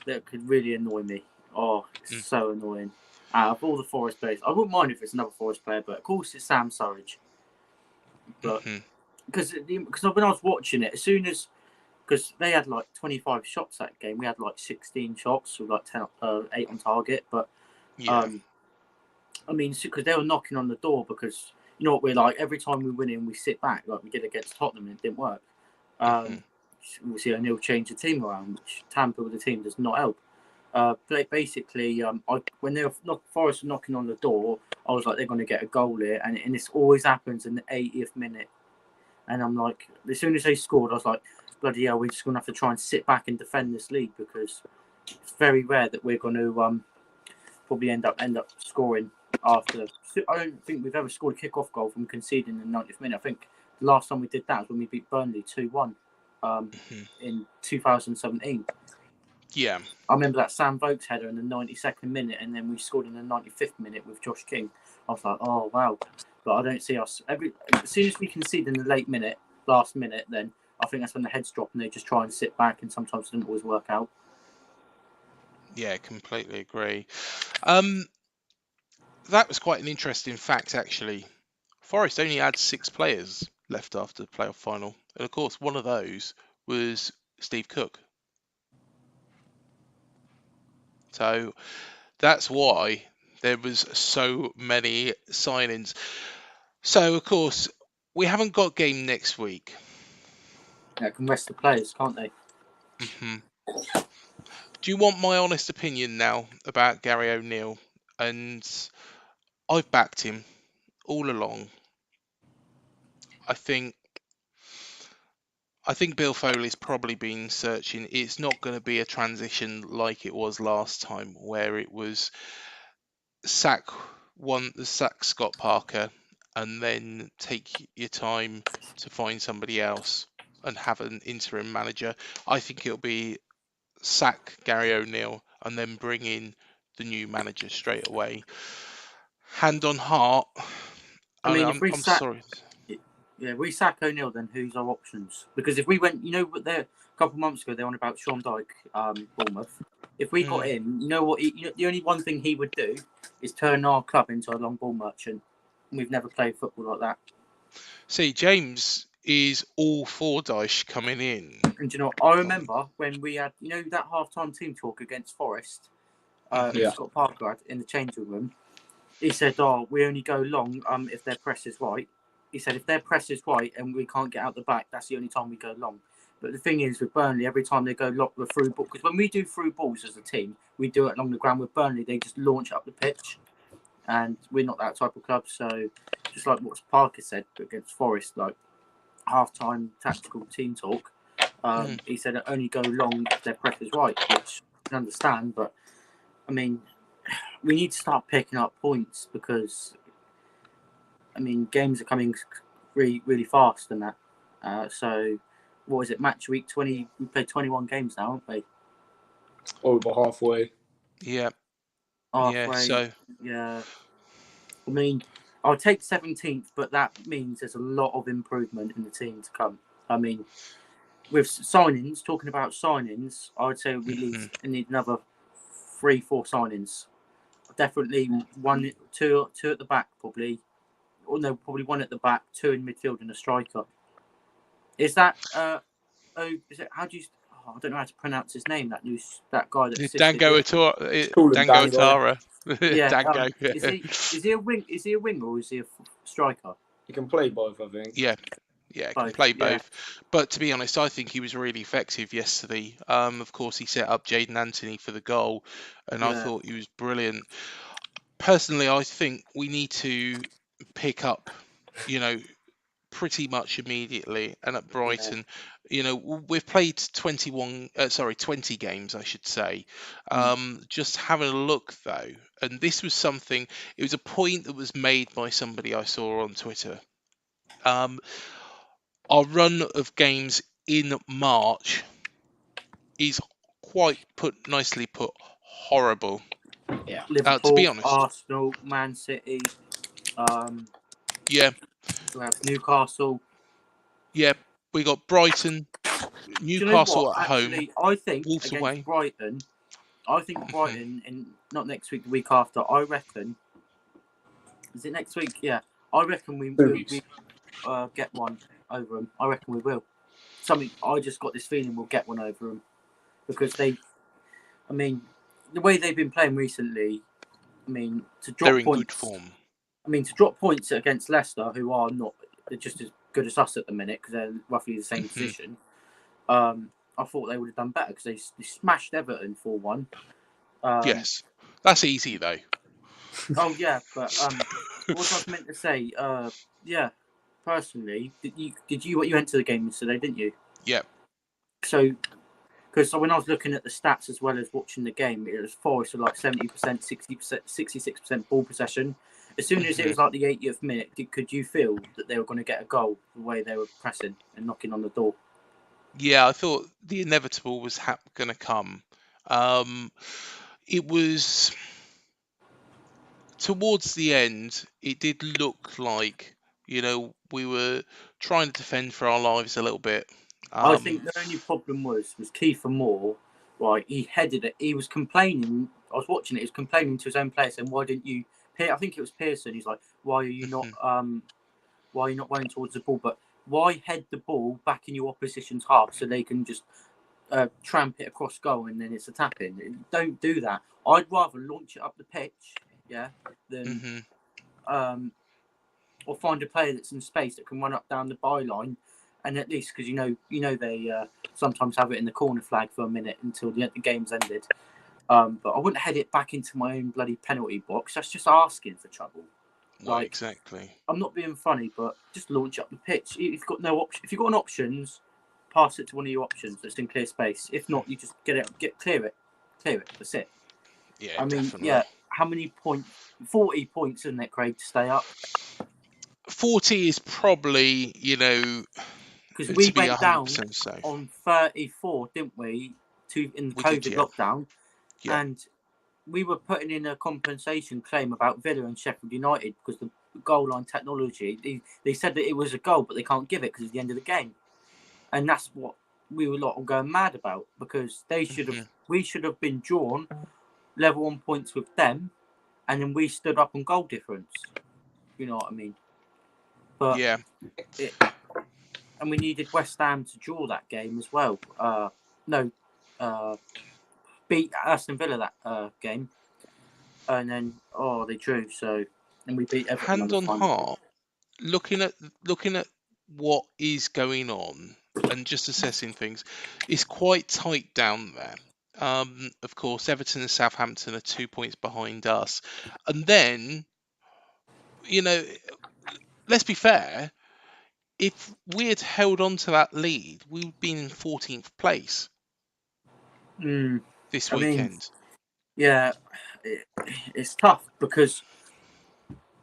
that could really annoy me. Oh, it's so annoying. Out of all the Forest players, I wouldn't mind if it's another Forest player, but of course it's Sam Surridge. But because when I was watching it, as soon as because they had like 25 shots that game, we had like 16 shots with like 8 on target. But I mean, because they were knocking on the door because you know what we're like. Every time we win in, we sit back like we did against Tottenham, and it didn't work. Obviously, O'Neill changed the team around, which tamper with the team does not help. But basically, when they were Forest were knocking on the door, I was like, they're going to get a goal here, and this always happens in the 80th minute. And I'm like, as soon as they scored, I was like, bloody hell, we're just going to have to try and sit back and defend this league because it's very rare that we're going to probably end up scoring after. I don't think we've ever scored a kick-off goal from conceding in the 90th minute. I think the last time we did that was when we beat Burnley 2-1 in 2017. Yeah. I remember that Sam Vokes header in the 92nd minute, and then we scored in the 95th minute with Josh King. I was like, oh, wow. But I don't see us. As soon as we concede in the last minute, then I think that's when the heads drop and they just try and sit back, and sometimes it doesn't always work out. Yeah, completely agree. That was quite an interesting fact, actually. Forest only had 6 players left after the playoff final. And of course, one of those was Steve Cook. So that's why there was so many signings. So, of course, we haven't got game next week. Yeah, can rest the players, can't they? Do you want my honest opinion now about Gary O'Neill? And I've backed him all along. I think Bill Foley's probably been searching. It's not going to be a transition like it was last time, where it was sack Scott Parker and then take your time to find somebody else and have an interim manager. I think it'll be sack Gary O'Neill and then bring in the new manager straight away. Hand on heart. I'm sorry. Yeah, we sack O'Neill, then who's our options? Because if we went, a couple of months ago they were on about Sean Dyche, Bournemouth. If we got him, you know what? The only one thing he would do is turn our club into a long ball merchant. We've never played football like that. See, James is all for Dyche coming in. And I remember when we had, that half-time team talk against Forest, Scott Parker had in the changing room. He said, "Oh, we only go long if their press is right." He said, "If their press is right and we can't get out the back, that's the only time we go long." But the thing is, with Burnley, every time they go the through ball, because when we do through balls as a team, we do it along the ground. With Burnley, they just launch up the pitch, and we're not that type of club. So, just like what Parker said against Forest, like half-time tactical team talk, he said it only go long if their press is right, which I can understand. But I mean, we need to start picking up points because, I mean, games are coming really, really fast and that. So, what is it? Match week 20. We played 21 games now, haven't we? Over halfway. Yeah. Halfway. Yeah. I mean, I'll take 17th, but that means there's a lot of improvement in the team to come. I mean, with signings, talking about signings, I would say we need another 3-4 signings. Definitely 2 at the back, probably. Or no, probably 1 at the back, 2 in midfield, and a striker. Is that? Is it? How do you? I don't know how to pronounce his name. That guy that Dango Atara. Yeah. Dango. Is he a wing? Is he a wing or is he a striker? He can play both, I think. Yeah. Yeah, can Both, play yeah. both. But to be honest, I think he was really effective yesterday. Of course, he set up Jaden Anthony for the goal, and I Yeah. thought he was brilliant. Personally, I think we need to pick up, you know, pretty much immediately. And at Brighton, we've played 20 games, I should say. Just having a look though, and this was something. It was a point that was made by somebody I saw on Twitter. Our run of games in March is nicely put, horrible. Yeah. To be Liverpool, honest, Arsenal, Man City, yeah, we have Newcastle. yeah, we got Brighton, Do you know what? Newcastle at home, Actually, I think Wolves against away. Brighton, in not next week, the week after. I reckon. Is it next week? Yeah, I reckon we 2 will weeks. get one over them. I reckon we will. I just got this feeling we'll get one over them because the way they've been playing recently. To They're drop in good points. form. To drop points against Leicester, who are not just as good as us at the minute because they're roughly the same position. I thought they would have done better because they smashed Everton 4-1. Yes, that's easy though. Oh yeah, but what was I meant to say? Yeah, personally, you went to the game yesterday, didn't you? Yeah. So, because when I was looking at the stats as well as watching the game, it was Forest with like 70%, 60%, 66% ball possession. As soon as it was like the 80th minute, could you feel that they were going to get a goal the way they were pressing and knocking on the door? Yeah, I thought the inevitable was going to come. It was towards the end. It did look like we were trying to defend for our lives a little bit. I think the only problem was Kiefer Moore. Right, he headed it. He was complaining. I was watching it. He was complaining to his own players, saying, "Why didn't you?" I think it was Pearson. He's like, "Why are you not? Why are you not running towards the ball? But why head the ball back in your opposition's half so they can just tramp it across goal and then it's a tap in? Don't do that. I'd rather launch it up the pitch, yeah, than or find a player that's in space that can run up down the byline, and at least because they sometimes have it in the corner flag for a minute until the game's ended. But I wouldn't head it back into my own bloody penalty box. That's just asking for trouble. Well, exactly. I'm not being funny, but just launch up the pitch. If you've got no option, if you've got an options, pass it to one of your options that's in clear space. If not, you just clear it. That's it. Yeah, definitely. How many points? 40 points, isn't it, Craig, to stay up? 40 is probably, because we to be went down 100% safe. on 34, didn't we? In the COVID lockdown, and we were putting in a compensation claim about Villa and Sheffield United because the goal line technology. They said that it was a goal, but they can't give it because it's the end of the game, and that's what we were going mad about because we should have been drawn level on points with them, and then we stood up on goal difference. You know what I mean? But and we needed West Ham to draw that game as well. Beat Aston Villa that game, and then they drew. So and we beat Everton. Hand on heart, looking at what is going on and just assessing things, it's quite tight down there. Of course, Everton and Southampton are 2 points behind us, and then let's be fair. If we had held on to that lead, we would have been in 14th place this weekend. It's tough because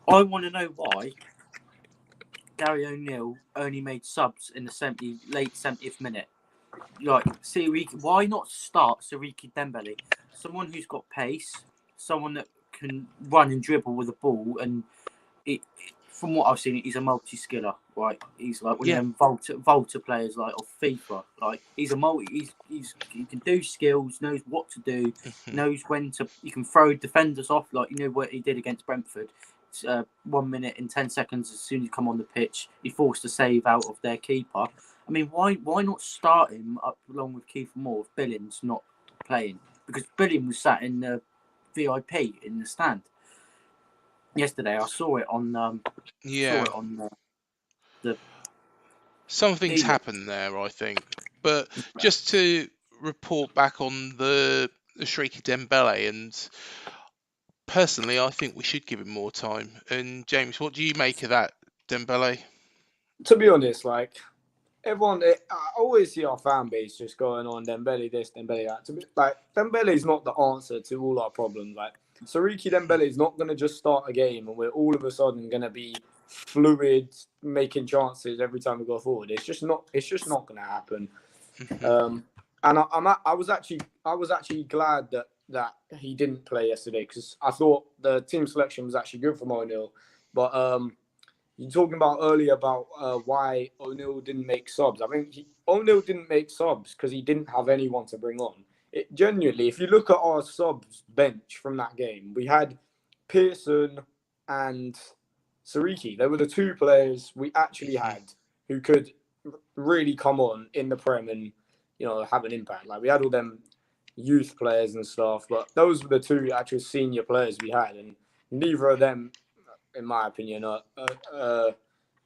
I want to know why Gary O'Neill only made subs in the late 70th minute. Why not start Siriki Dembele? Someone who's got pace, someone that can run and dribble with the ball, and from what I've seen, he's a multi-skiller. Right, he's like one of them Volta players like of FIFA. Like he's a multi. He can do skills, knows what to do, knows when to. You can throw defenders off. Like what he did against Brentford. 1 minute and 10 seconds as soon as you come on the pitch, he forced a save out of their keeper. I mean, why not start him up along with Kiefer Moore if Billings not playing? Because Billing was sat in the VIP in the stand yesterday. I saw it on the Something's happened there, I think. But just to report back on the Shrieky Dembele, and personally, I think we should give him more time. And James, what do you make of that, Dembele? To be honest, like everyone, I always see our fan base just going on Dembele this, Dembele that. To be, like Dembele is not the answer to all our problems. Like Sariki Dembele is not going to just start a game and we're all of a sudden going to be fluid, making chances every time we go forward. It's just not. It's just not going to happen. And I was actually glad that he didn't play yesterday because I thought the team selection was actually good from O'Neill. But you're talking about earlier about why O'Neill didn't make subs. I think O'Neill didn't make subs because he didn't have anyone to bring on. It genuinely, if you look at our subs bench from that game, we had Pearson and Sariki. They were the two players we actually had who could really come on in the Prem and have an impact. Like we had all them youth players and stuff, but those were the two actual senior players we had, and neither of them, in my opinion, are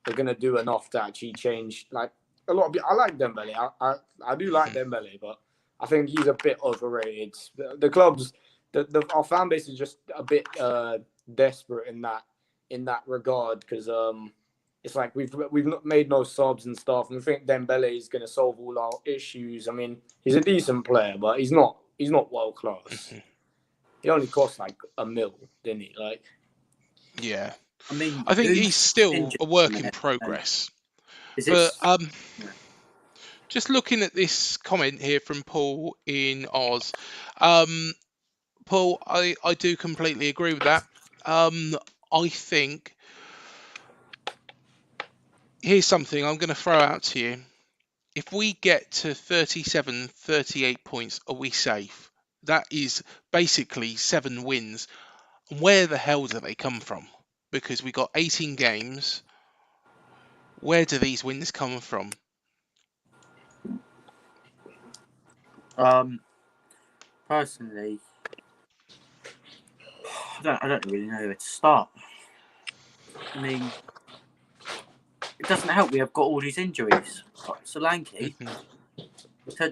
going to do enough to actually change. Like a lot of people, I like Dembele. I do like Dembele, but I think he's a bit overrated. The clubs, our fan base is just a bit desperate in that regard because it's like we've not made no subs and stuff, and we think Dembele is going to solve all our issues. I mean, he's a decent player, but he's not world class. He only cost like $1 million, didn't he? Like, yeah. I mean, I think he's still a work in progress. But just looking at this comment here from Paul in Oz, Paul, I do completely agree with that. I think here's something I'm going to throw out to you. If we get to 37, 38 points, are we safe? That is basically 7 wins. And where the hell do they come from? Because we got 18 games. Where do these wins come from? Personally, I don't really know where to start. I mean, it doesn't help we have got all these injuries. Like Solanke,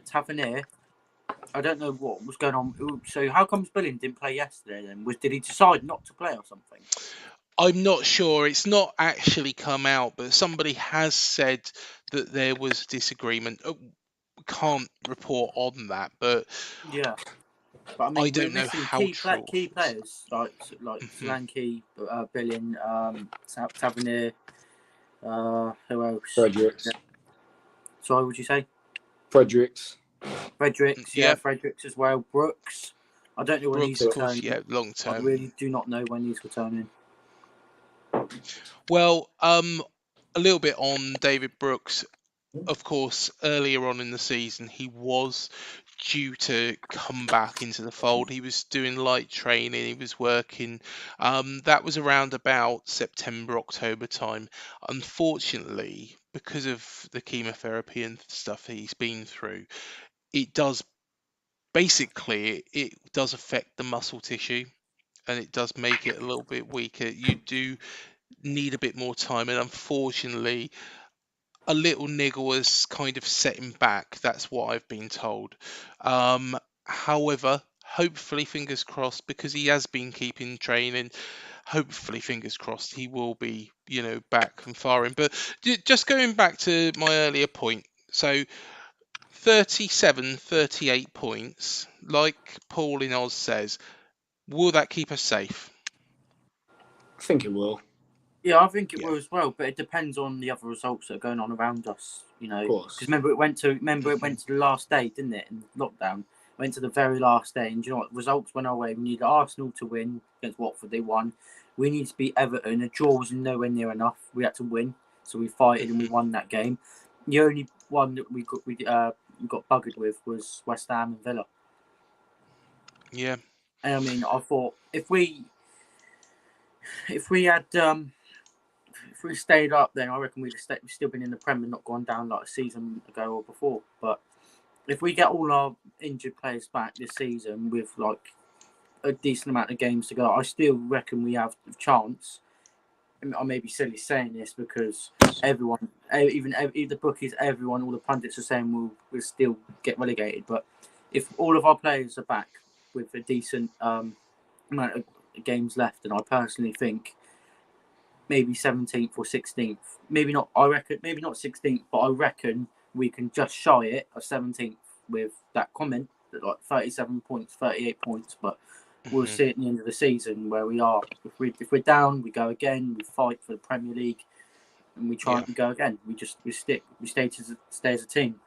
Tavernier, I don't know what was going on. So how comes Billing didn't play yesterday then? Did he decide not to play or something? I'm not sure. It's not actually come out, but somebody has said that there was disagreement. We can't report on that, but yeah. But I mean, I we're don't know missing how key true. players like Solanke, Billing, Tavernier. Who else? Fredericks. Sorry, would you say? Fredericks, Yeah. Fredericks as well. Brooks. I don't know when Brooks, he's of course, returning. yeah, long term. I really do not know when he's returning. Well, a little bit on David Brooks. Of course, earlier on in the season, he was due to come back into the fold. He was doing light training, he was working. That was around about September, October time. Unfortunately, because of the chemotherapy and stuff he's been through, it does affect the muscle tissue, and it does make it a little bit weaker. You do need a bit more time, and unfortunately a little niggle has kind of set him back. That's what I've been told. However, hopefully, fingers crossed, because he has been keeping training. Hopefully, fingers crossed, he will be, back and firing. But just going back to my earlier point, so 37, 38 points, like Paul in Oz says, will that keep us safe? I think it will. Yeah, I think it will as well, but it depends on the other results that are going on around us. Of course. Because remember it went to the last day, didn't it? In lockdown, went to the very last day, and you know what? Results went our way. We needed Arsenal to win against Watford. They won. We need to beat Everton. A draw was nowhere near enough. We had to win, so we fighted and we won that game. The only one that we got buggered with was West Ham and Villa. Yeah. And I mean, I thought if we had if we stayed up, then I reckon we'd still been in the Prem and not gone down like a season ago or before. But if we get all our injured players back this season with like a decent amount of games to go, I still reckon we have a chance. I may be silly saying this because everyone, even the bookies, everyone, all the pundits are saying we'll still get relegated. But if all of our players are back with a decent amount of games left, and I personally think maybe 17th or 16th, maybe not. I reckon maybe not 16th, but I reckon we can just shy it of 17th with that comment that like 37 points, 38 points, but. We'll see at the end of the season where we are. If we're down, we go again. We fight for the Premier League, and we try and go again. We stay as a team.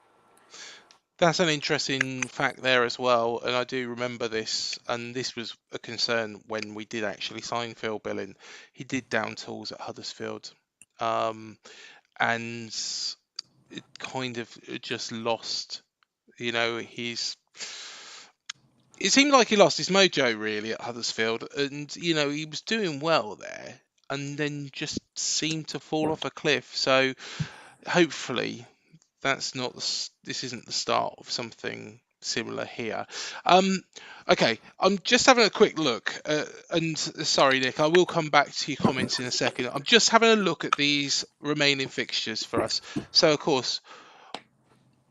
That's an interesting fact there as well, and I do remember this, and this was a concern when we did actually sign Phil Billing. He did down tools at Huddersfield, and it kind of just lost, his. It seemed like he lost his mojo really at Huddersfield, and he was doing well there, and then just seemed to fall off a cliff. So hopefully this isn't the start of something similar here. Okay, I'm just having a quick look, and sorry, Nick, I will come back to your comments in a second. I'm just having a look at these remaining fixtures for us. So, of course,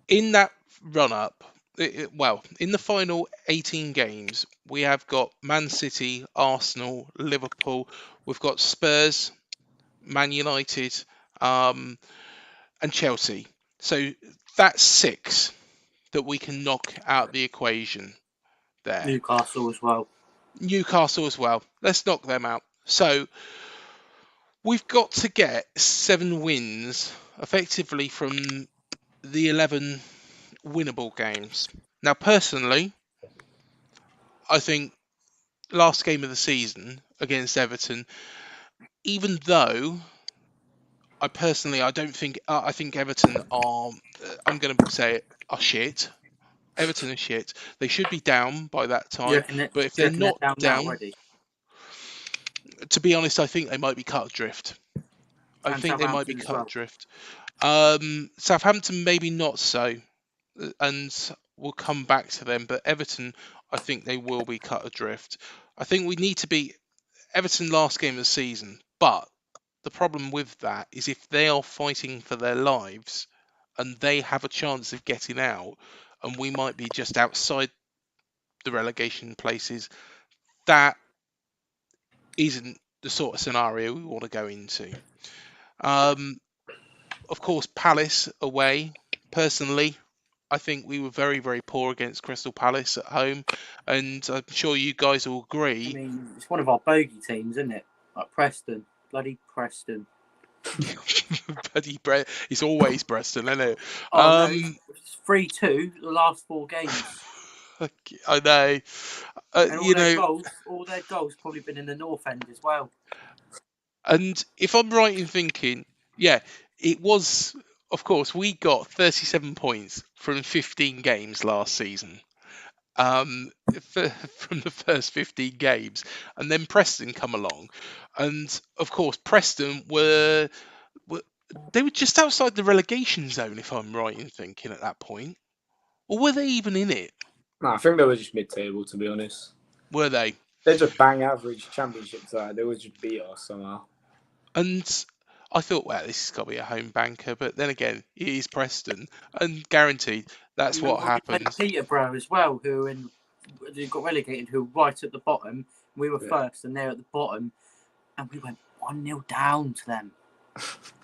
in that run-up, well, in the final 18 games, we have got Man City, Arsenal, Liverpool. We've got Spurs, Man United, and Chelsea. So that's 6 that we can knock out the equation there. Newcastle as well. Newcastle as well. Let's knock them out. So we've got to get 7 wins effectively from the 11 winnable games. Now, personally, I think last game of the season against Everton, even though I don't think I think Everton are, I'm going to say it, are shit. Everton are shit. They should be down by that time. But if they're not down already? To be honest, I think they might be cut adrift. I And think they might be Southampton as cut well. adrift. Southampton maybe not so, and we'll come back to them. But Everton, I think they will be cut adrift. I think we need to beat Everton last game of the season. But the problem with that is if they are fighting for their lives and they have a chance of getting out, and we might be just outside the relegation places, that isn't the sort of scenario we want to go into. Of course, Palace away. Personally, I think we were very, very poor against Crystal Palace at home, and I'm sure you guys will agree. I mean, it's one of our bogey teams, isn't it? Like Preston, bloody Preston. It's always Preston, isn't it? No, it's 3-2 the last 4 games. I know. And all their goals probably been in the North End as well. And if I'm right in thinking, yeah, it was. Of course, we got 37 points from 15 games last season. From the first 15 games, and then Preston come along, and of course Preston were just outside the relegation zone, if I'm right in thinking at that point, or were they even in it? No, I think they were just mid-table, to be honest. Were they? They're just bang average Championship side. They always just beat us somehow. And I thought, well, this has got to be a home banker, but then again, it is Preston, and guaranteed that's what happens. Peterborough as well, who got relegated, who were right at the bottom. We were first, and they're at the bottom, and we went 1-0 down to them.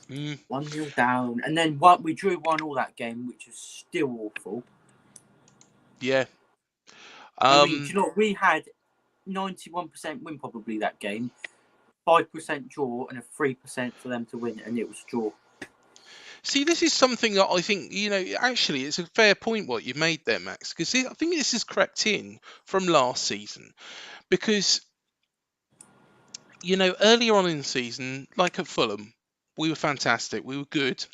1-0 down, and then we drew 1-1 that game, which was still awful. Yeah. I mean, do you know what? We had 91% win probably that game, 5% draw, and a 3% for them to win, and it was a draw. See, this is something that I think, actually, it's a fair point what you made there, Max, because I think this has crept in from last season. Because, earlier on in the season, like at Fulham, we were fantastic. We were good.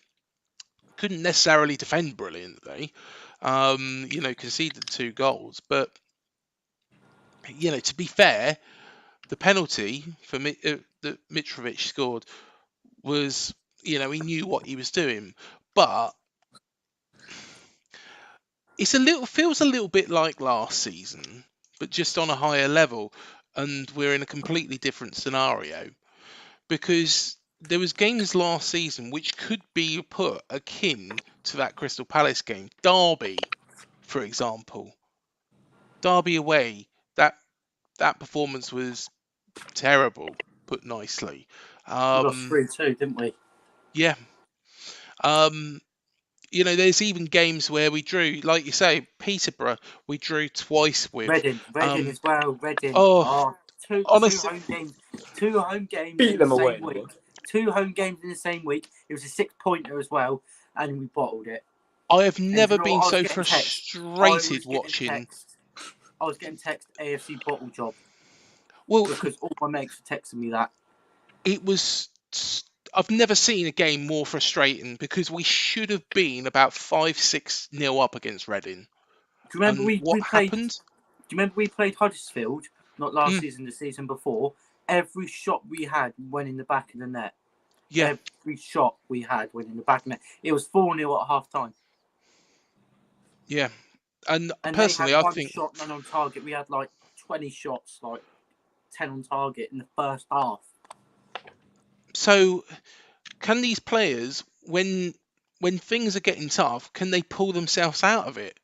Couldn't necessarily defend brilliantly. Conceded 2 goals. But, to be fair, the penalty that Mitrovic scored was, he knew what he was doing. But feels a little bit like last season, but just on a higher level, and we're in a completely different scenario. because there was games last season which could be put akin to that Crystal Palace game. Derby, for example. Derby away, that performance was terrible, put nicely. We lost Um, 3-2, didn't we? yeah. Um, there's even games where we drew, like you say, Peterborough, we drew twice with. Reading as well. Reading. Oh, Oh, two honestly, home games. Two home games Beat in the them away, same week. Noah. 2 home games in the same week. It was a 6-pointer as well, and we bottled it. I have And never you know been what? I was so getting text. frustrated watching. I was getting text AFC bottle job Well, because all my mates were texting me that. it was. I've never seen a game more frustrating because we should have been about 5-6 nil up against Reading. Do you remember And what we played? happened? Do you remember we played Huddersfield? Not last Mm. season, the season before. Every shot we had went in the back of the net. Yeah, Every shot we had went in the back of the net. It was 4-0 at half time. yeah. And And personally, they I had 1 think shot, none on target. We had like 20 shots, like 10 on target in the first half. so. Can these players, when things are getting tough, can they pull themselves out of it?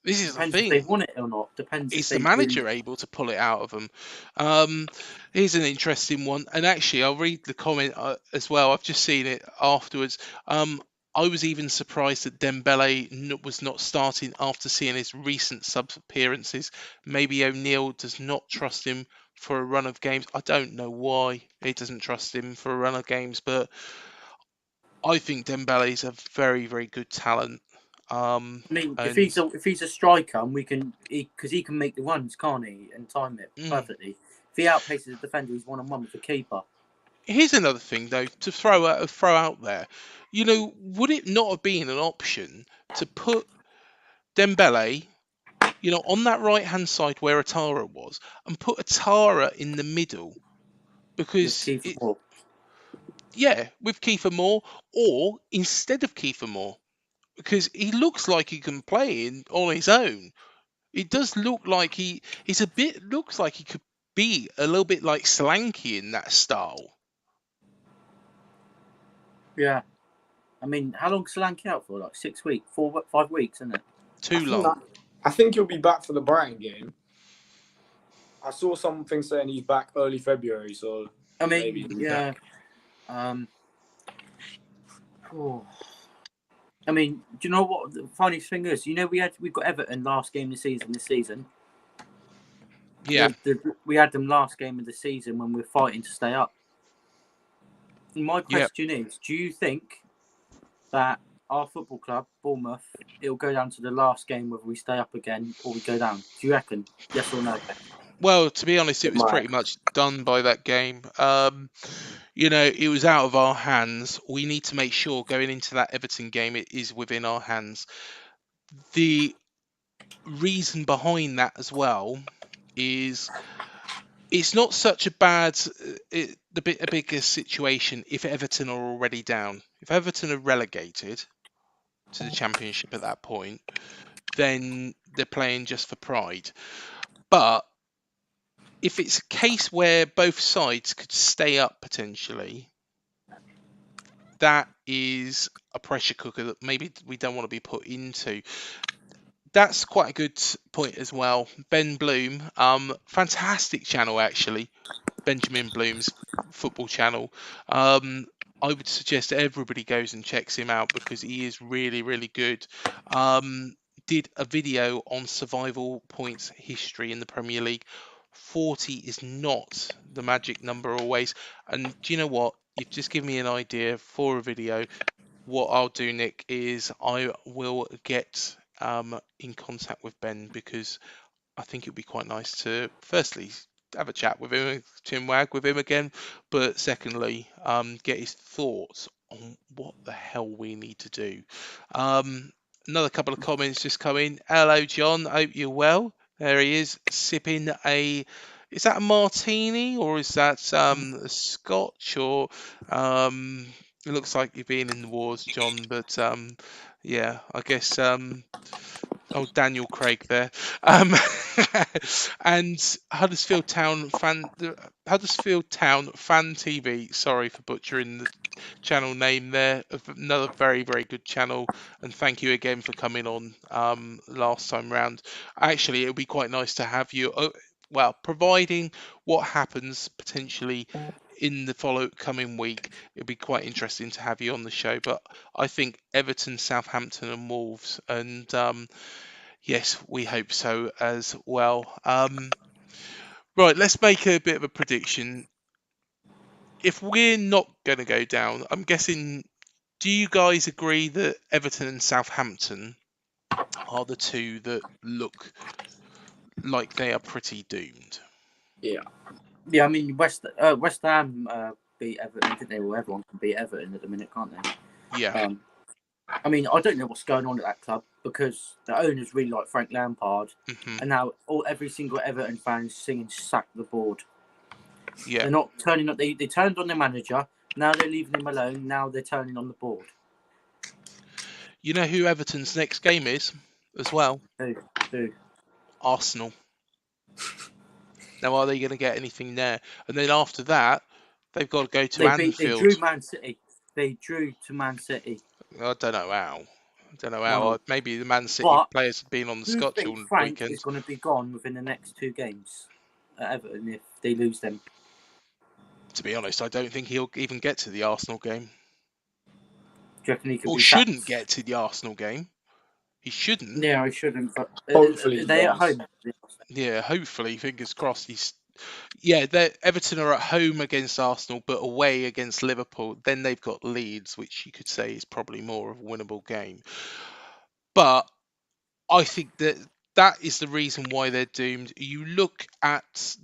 This is the Depends if they thing. want it or not. Depends if Is the they really. manager able to pull it out of them? Here's an interesting one, and actually, I'll read the comment as well. I've just seen it afterwards. I was even surprised that Dembele was not starting after seeing his recent sub appearances. Maybe O'Neill does not trust him for a run of games. I don't know why he doesn't trust him for a run of games, but I think Dembele is a very, very good talent. I mean, if And he's a striker, and because he can make the runs, can't he, and time it perfectly. If he outpaces the defender, he's 1-on-1 with the keeper. here's another thing, though, to throw out there. Would it not have been an option to put Dembele, on that right hand side where Atara was, and put Atara in the middle? With Because Kiefer Moore. with Kiefer Moore, or instead of Kiefer Moore, because he looks like he can play on his own. It does look like looks like he could be a little bit like Slanky in that style. Yeah. I mean, how long Solanke out for? Like 6 weeks, 5 weeks, isn't it? Too long. I think he'll be back for the Brighton game. I saw something saying he's back early February, so I mean, maybe he'll be yeah. back. I mean, do you know what the funniest thing is? We've got Everton last game of the season this season. Yeah. We had them last game of the season when we were fighting to stay up. And my question is, do you think that our football club, Bournemouth, it'll go down to the last game whether we stay up again or we go down? Do you reckon? Yes or no? Well, to be honest, it was pretty much done by that game. It was out of our hands. We need to make sure going into that Everton game it is within our hands. The reason behind that as well is it's not such a a bigger situation if Everton are already down. If Everton are relegated to the Championship at that point, then they're playing just for pride. But if it's a case where both sides could stay up potentially, that is a pressure cooker that maybe we don't want to be put into. That's quite a good point as well. Ben Bloom, fantastic channel actually. Benjamin Bloom's football channel. I would suggest everybody goes and checks him out because he is really, really good. Did a video on survival points history in the Premier League. 40 is not the magic number always. And do you know what? You've just given me an idea for a video. What I'll do, Nick, is I will get in contact with Ben because I think it'd be quite nice to firstly have a chat with him, chinwag with him again, but secondly, get his thoughts on what the hell we need to do. Another couple of comments just come in. Hello, John. Hope you're well. There he is, sipping a. Is that a martini or is that a scotch or it looks like you've been in the wars, John, but yeah, I guess Oh, Daniel Craig there. Um, and Huddersfield Town Fan TV. Sorry for butchering the channel name there. Another very, very good channel. And thank you again for coming on last time round. Actually, it would be quite nice to have you. Well, providing what happens potentially in the coming week, it'd be quite interesting to have you on the show. But I think Everton, Southampton, and Wolves, and yes, we hope so as well. Right, let's make a bit of a prediction. If we're not going to go down, I'm guessing, do you guys agree that Everton and Southampton are the two that look like they are pretty doomed? Yeah. Yeah, I mean West Ham beat Everton, didn't they? Well, everyone can beat Everton at the minute, can't they? Yeah. I mean, I don't know what's going on at that club because the owners really like Frank Lampard, and now every single Everton fan is singing "sack the board." Yeah. They're not turning up. They turned on their manager. Now they're leaving him alone. Now they're turning on the board. You know who Everton's next game is as well? Who? Arsenal. Now, are they going to get anything there? And then after that, they've got to go to Anfield. They drew Man City. They drew to Man City. I don't know how. Well, maybe the Man City players have been on the Scotch all Frank weekend. is going to be gone within the next 2 games at Everton if they lose them. To be honest, I don't think he'll even get to the Arsenal game. Do you reckon he could or be shouldn't sacked? get to the Arsenal game. He shouldn't. Yeah, he shouldn't. But Hopefully they at does. home. Yeah, hopefully, fingers crossed. Everton are at home against Arsenal, but away against Liverpool. Then they've got Leeds, which you could say is probably more of a winnable game. But I think that is the reason why they're doomed. You look at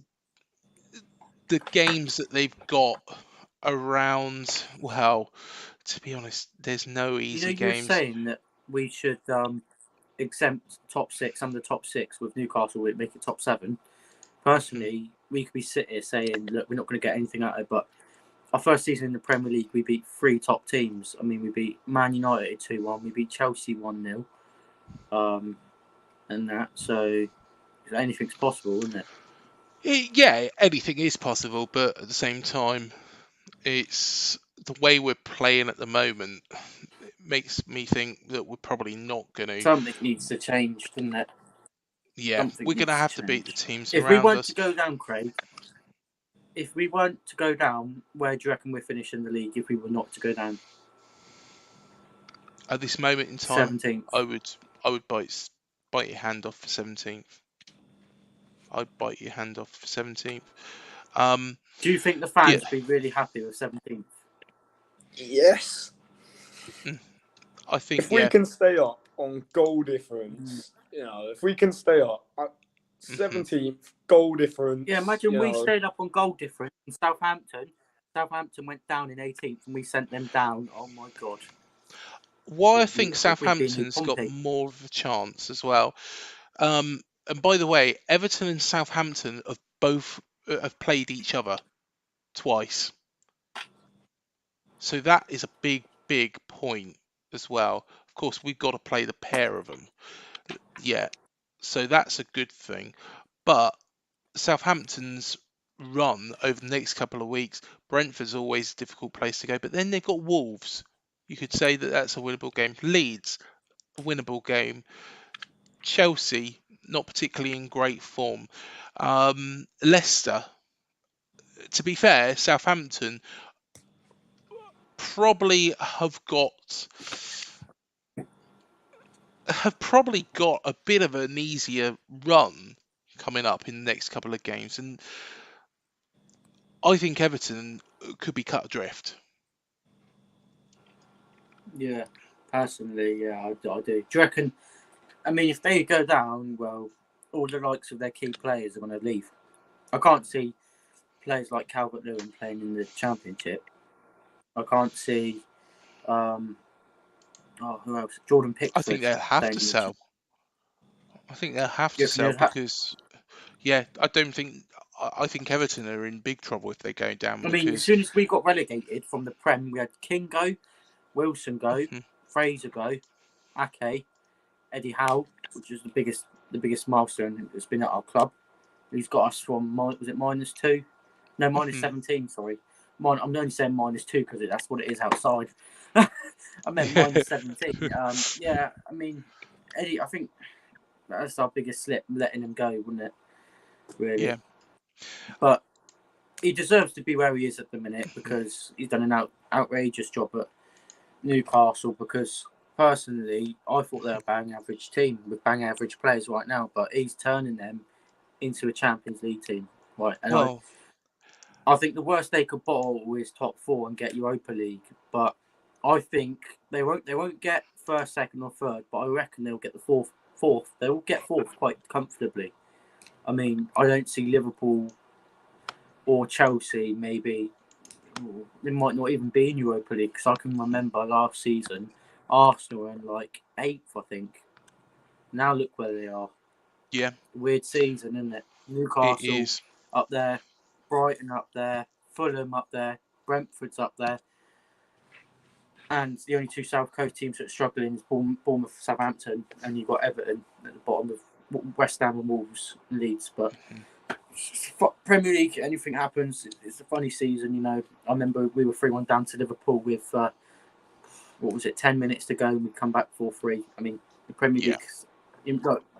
the games that they've got around. Well, to be honest, there's no easy You were games. saying that we should exempt top 6, some of the top 6 with Newcastle, we'd make it top 7. Personally, we could be sitting here saying, look, we're not going to get anything out of it, but our first season in the Premier League, we beat 3 top teams. I mean, we beat Man United 2-1, we beat Chelsea 1-0, and that. So anything's possible, isn't it? Yeah, anything is possible, but at the same time, it's the way we're playing at the moment. It makes me think that we're probably not going to. Something needs to change, doesn't it? Yeah, we're going to have to beat the teams if around we weren't us. to go down, Craig, if we weren't to go down, where do you reckon we're finishing the league if we were not to go down? At this moment in time, 17th. I would bite your hand off for 17th. I'd bite your hand off for 17th. Do you think the fans would be really happy with 17th? Yes. I think if we can stay up on goal difference, if we can stay up at 17th goal difference. Yeah, imagine we stayed up on goal difference in Southampton. Southampton went down in 18th and we sent them down. Oh my God. Why I think Southampton's got more of a chance as well. And by the way, Everton and Southampton have played each other twice. So that is a big, big point as well. Of course, we've got to play the pair of them. Yeah. So that's a good thing. But Southampton's run over the next couple of weeks, Brentford's always a difficult place to go. But then they've got Wolves. You could say that that's a winnable game. Leeds, a winnable game. Chelsea, not particularly in great form. Leicester, to be fair, Southampton probably have probably got a bit of an easier run coming up in the next couple of games, and I think Everton could be cut adrift. Yeah, personally, yeah, I do. Do you reckon? I mean, if they go down, well, all the likes of their key players are going to leave. I can't see players like Calvert-Lewin playing in the Championship. I can't see. Who else? Jordan Pickford. I think they'll have to sell. Because, I don't think. I think Everton are in big trouble if they go down. I mean, as soon as we got relegated from the Prem, we had King go, Wilson go, Fraser go, Ake, Eddie Howe, which is the biggest milestone that's been at our club. He's got us from was it -2? No, -17. Sorry, I'm only saying -2 because that's what it is outside. I meant -17. Yeah, I mean, Eddie, I think that's our biggest slip, letting him go, wouldn't it? Really. Yeah. But he deserves to be where he is at the minute because he's done an outrageous job at Newcastle. Because personally, I thought they were a bang average team with bang average players right now, but he's turning them into a Champions League team, right? And Well, I think the worst they could bottle is top 4 and get Europa League. But I think they won't get first, second, or third. But I reckon they'll get the fourth. They will get fourth quite comfortably. I mean, I don't see Liverpool or Chelsea maybe. They might not even be in Europa League because I can remember last season Arsenal were in like 8th, I think. Now look where they are. yeah, Weird season, isn't it? it Newcastle is. up there, Brighton up there, Fulham up there, Brentford's up there, and the only 2 South Coast teams that are struggling is Bournemouth, Southampton, and you've got Everton at the bottom of West Ham and Wolves and Leeds. But Premier League, anything happens. It's a funny season, you know. I remember we were 3-1 down to Liverpool with 10 minutes to go, and we come back 4-3. I mean, the Premier League.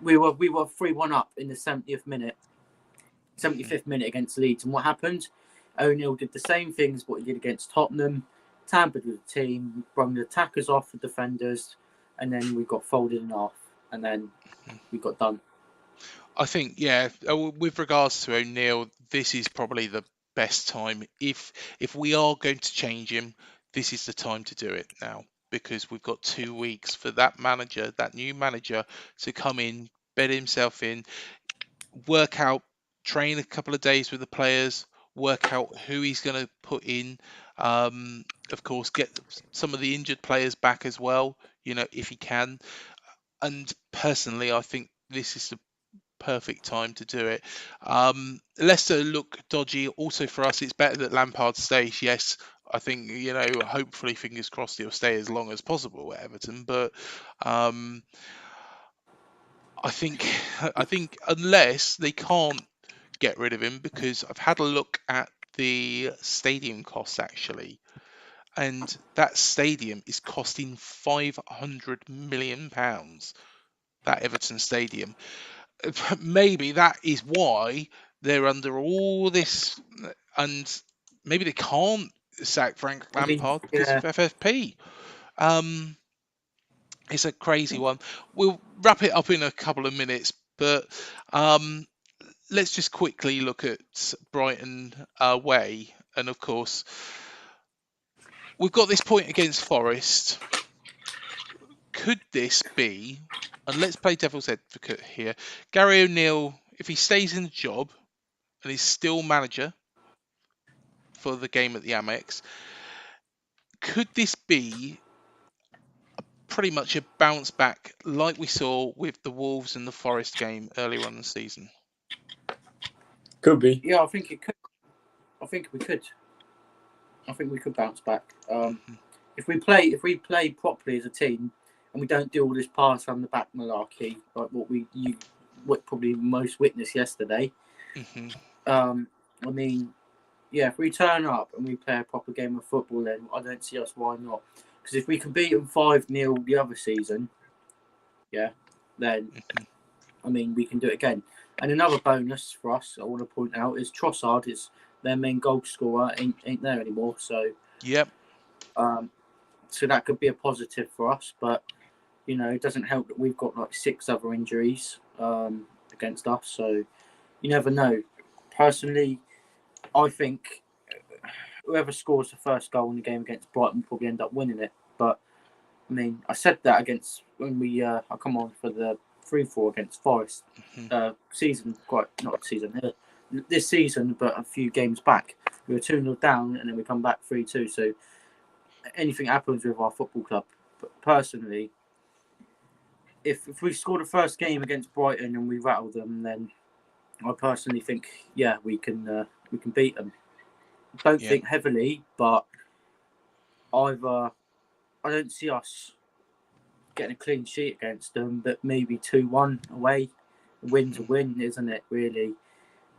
We were 3-1 up in the 70th minute. 75th minute against Leeds, and what happened? O'Neill did the same things what he did against Tottenham, tampered with the team, brung the attackers off the defenders, and then we got folded in half, and then we got done. I think, yeah, with regards to O'Neill, this is probably the best time. If we are going to change him, this is the time to do it now, because we've got 2 weeks for that new manager, to come in, bed himself in, work out, train a couple of days with the players, work out who he's going to put in. Of course, get some of the injured players back as well, you know, if he can. And personally, I think this is the perfect time to do it. Leicester look dodgy. Also for us, it's better that Lampard stays. Yes, I think, you know, hopefully, fingers crossed, he'll stay as long as possible at Everton. But I think unless they can't get rid of him, because I've had a look at the stadium costs actually, and that stadium is costing £500 million. That Everton stadium. Maybe that is why they're under all this, and maybe they can't sack Frank Lampard because of FFP. It's a crazy one. We'll wrap it up in a couple of minutes, but let's just quickly look at Brighton away. And of course, we've got this point against Forest. Could this be, and let's play devil's advocate here, Gary O'Neill, if he stays in the job and is still manager for the game at the Amex, could this be pretty much a bounce back like we saw with the Wolves and the Forest game earlier on in the season? Could be. Yeah, I think it could. I think we could. I think we could bounce back. If we play properly as a team, and we don't do all this pass from the back malarkey like what probably most witnessed yesterday. I mean, yeah, if we turn up and we play a proper game of football, then I don't see us why not. Because if we can beat them 5-0 the other season, yeah, then I mean we can do it again. And another bonus for us, I want to point out, is Trossard is their main goal scorer ain't there anymore. So yep. So that could be a positive for us, but you know, it doesn't help that we've got like 6 other injuries against us. So you never know. Personally, I think whoever scores the first goal in the game against Brighton will probably end up winning it. But I mean, I said that against when we I come on for the 3-4 against Forest this season, but a few games back. We were 2-0 down and then we come back 3-2. So anything happens with our football club. But personally, if we score the first game against Brighton and we rattle them, then I personally think, yeah, we can beat them. Don't think heavily, but I don't see us getting a clean sheet against them, but maybe 2-1 away. A win's a win, isn't it, really?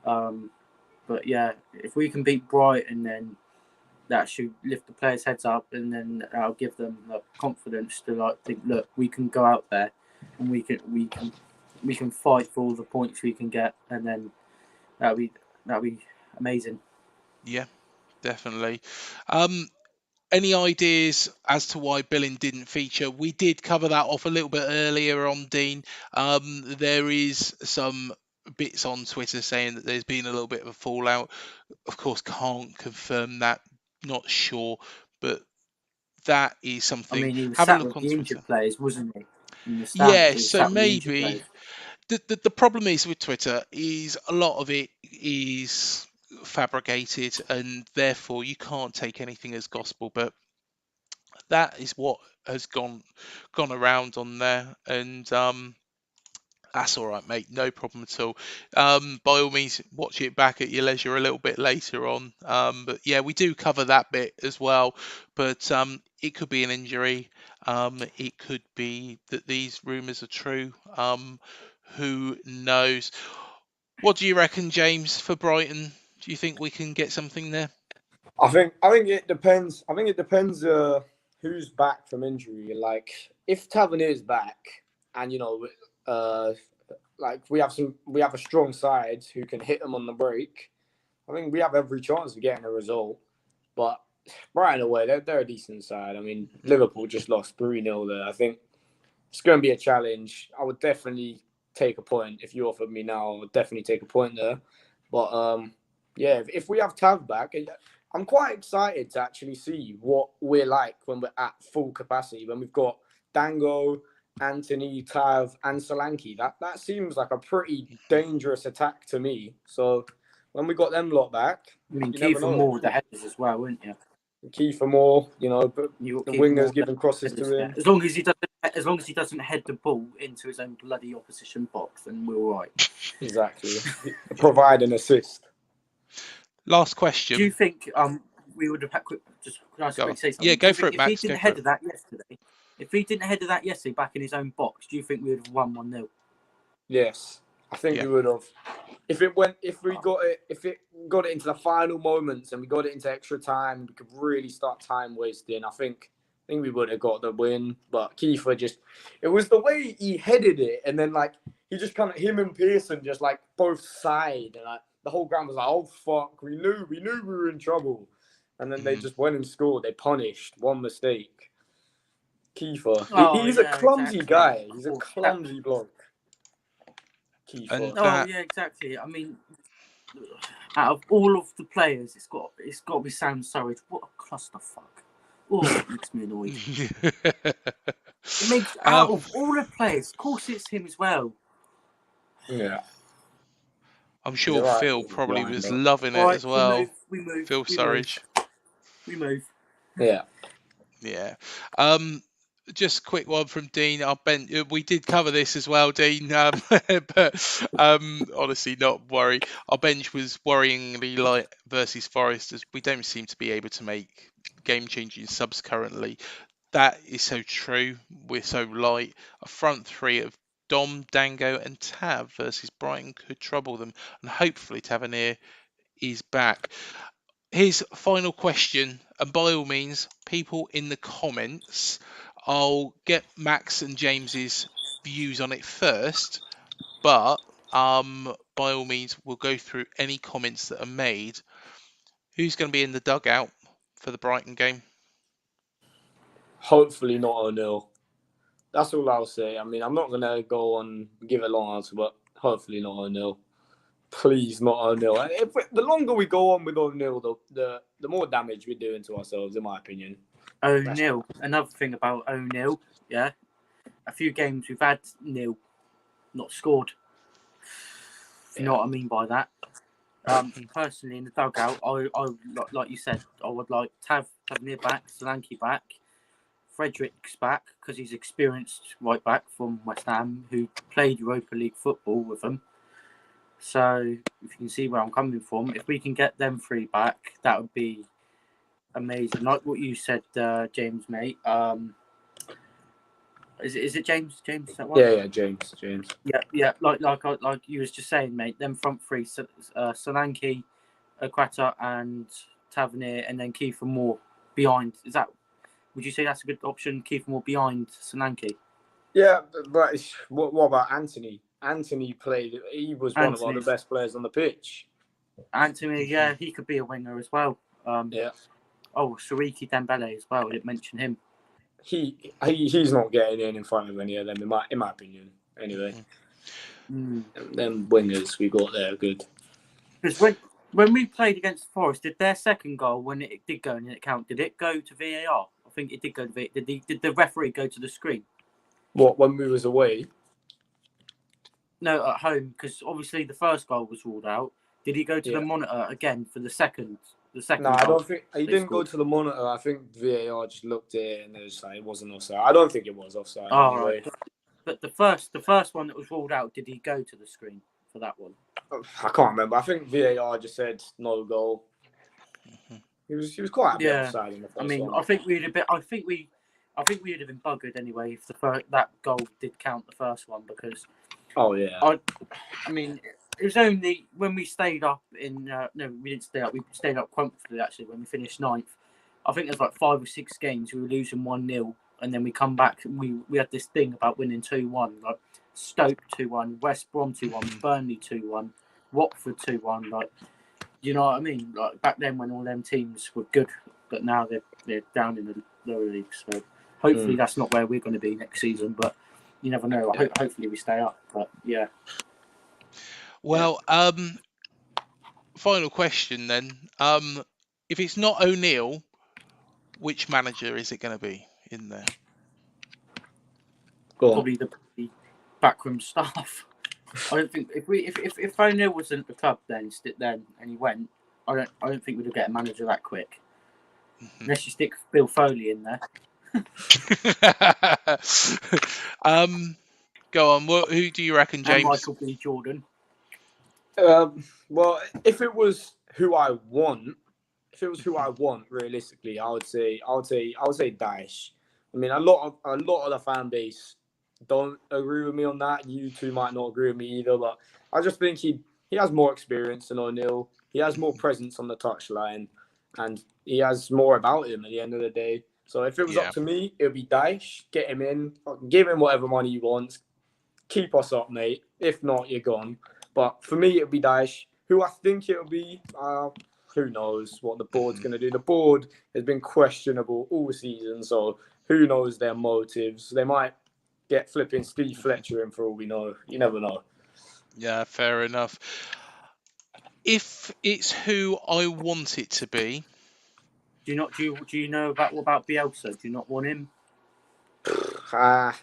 But yeah, if we can beat Brighton, then that should lift the players' heads up, and then that'll give them the confidence to like think, look, we can go out there and we can fight for all the points we can get, and then that'll be amazing. Yeah, definitely. Any ideas as to why Billing didn't feature? We did cover that off a little bit earlier on, Dean. There is some bits on Twitter saying that there's been a little bit of a fallout. Of course, can't confirm that, not sure, but that is I something. mean, he was Have a sat look with on the Twitter. injured players, wasn't he? In the stands, Yeah, he was so sat with the injured maybe players. the problem is with Twitter is a lot of it is fabricated, and therefore you can't take anything as gospel. But that is what has gone around on there, and that's all right, mate. No problem at all. By all means, watch it back at your leisure a little bit later on. But yeah, we do cover that bit as well. But it could be an injury. It could be that these rumours are true. Who knows? What do you reckon, James, for Brighton? Do you think we can get something there? I think it depends. I think it depends who's back from injury. Like if Tavernier's back, and like we have a strong side who can hit them on the break. I think we have every chance of getting a result. But Brighton away, they're a decent side. I mean, Liverpool just lost 3-0 there. I think it's going to be a challenge. I would definitely take a point. If you offered me now, I would definitely take a point there. But yeah, if we have Tav back, I'm quite excited to actually see what we're like when we're at full capacity. When we've got Dango, Anthony, Tav, and Solanke. That seems like a pretty dangerous attack to me. So when we got them lot back, I mean, you never Kiefer know. Moore with the headers as well, wouldn't you? Kiefer Moore, but You the got Kiefer Moore wingers with giving the crosses headers to there. him. As long as he doesn't head the ball into his own bloody opposition box, then we're all right. Exactly. Provide an assist. Last question. Do you think we would have had just can I quickly say something? Yeah, go Do you for think it, Max. If he Go didn't for head it. of that yesterday, back in his own box, do you think we would have won 1-0? Yes, I think Yeah. we would have. If it got it into the final moments and we got it into extra time, we could really start time wasting. I think we would have got the win. But Kiefer it was the way he headed it, and then like he just kind of him and Pearson just like both side, and like the whole ground was like, oh fuck, we knew we were in trouble, and then they just went and scored. They punished one mistake. Kiefer, he's a clumsy guy. He's a clumsy bloke. Kiefer. And yeah, exactly. I mean, out of all of the players, it's got to be Sam Surridge. What a clusterfuck! Oh, it makes me annoyed. It makes out of all the players, of course, it's him as well. Yeah. I'm sure Phil probably was loving it as well. We move. Phil Surridge. We move. Yeah. Yeah. Just a quick one from Dean. We did cover this as well, Dean. But honestly, not worry. Our bench was worryingly light versus Forest, as we don't seem to be able to make game-changing subs currently. That is so true. We're so light. A front three of Dom, Dango, and Tav versus Brighton could trouble them, and hopefully Tavernier is back. His final question, and by all means, people in the comments, I'll get Max and James's views on it first, but by all means, we'll go through any comments that are made. Who's going to be in the dugout for the Brighton game? Hopefully not 0-0. That's all I'll say. I mean, I'm not going to go on give a long answer, but hopefully not 0-0. Please not 0-0. The longer we go on with 0-0, the more damage we're doing to ourselves, in my opinion. 0-0. Another thing about 0-0, yeah. A few games we've had 0, not scored. You know what I mean by that? Personally, in the dugout, I like you said, I would like Tavernier back, Solanke back, Fredericks back because he's experienced right back from West Ham who played Europa League football with them. So if you can see where I'm coming from, if we can get them 3 back, that would be amazing. Like what you said, James, mate. Is it James? James, is that one? Yeah, James. Yeah. Like you was just saying, mate. Them front three: Solanke, Quetta, and Tavernier, and then Kiefer Moore behind. Would you say that's a good option? Kiefer Moore behind Solanke. Yeah, but what about Anthony? Anthony played. He was one of the best players on the pitch. Anthony, yeah, he could be a winger as well. Yeah. Oh, Shariki Dembele as well. I didn't mention him. He's not getting in front of any of them, in my opinion. Anyway, them wingers we got there are good. Because when we played against Forest, did their second goal, when it did go in the account, did it go to VAR? I think it did go to VAR. Did the referee go to the screen? What, when we was away? No, at home, because obviously the first goal was ruled out. Did he go to the monitor again for the second? No, goal? I don't think he didn't go to the monitor. I think VAR just looked at it and it was like it wasn't offside. I don't think it was offside. Oh, anyway. Right. But the first one that was ruled out, did he go to the screen for that one? I can't remember. I think VAR just said no goal. He was quite a bit offside in the first one. I think we'd have been buggered anyway if that goal did count the first one, because I mean, it was only when we stayed up in no, we didn't stay up. We stayed up comfortably actually when we finished 9th. I think there's like 5 or 6 games we were losing 1-0, and then we come back. We had this thing about winning 2-1, like Stoke 2-1, West Brom 2-1, Burnley 2-1, Watford 2-1. Like, you know what I mean? Like back then when all them teams were good, but now they're down in the lower leagues. So hopefully that's not where we're going to be next season. But you never know. Hopefully we stay up. But yeah. Well, final question then. If it's not O'Neill, which manager is it going to be in there? Probably the backroom staff. I don't think if O'Neill was at the club then and he went, I don't think we'd get a manager that quick. Unless you stick Bill Foley in there. Go on. Who do you reckon, James? And Michael B. Jordan. Well, if it was who I want, realistically, I would say Daesh. I mean, a lot of the fan base don't agree with me on that. You two might not agree with me either, but I just think he has more experience than O'Neill. He has more presence on the touchline, and he has more about him at the end of the day. So if it was up to me, it would be Daesh. Get him in, give him whatever money he wants, keep us up, mate. If not, you're gone. But for me, it would be Daesh. Who I think it will be, who knows what the board's going to do. The board has been questionable all season, so who knows their motives. They might get flipping Steve Fletcher in for all we know. You never know. Yeah, fair enough. If it's who I want it to be, do you know about Bielsa? Do you not want him? I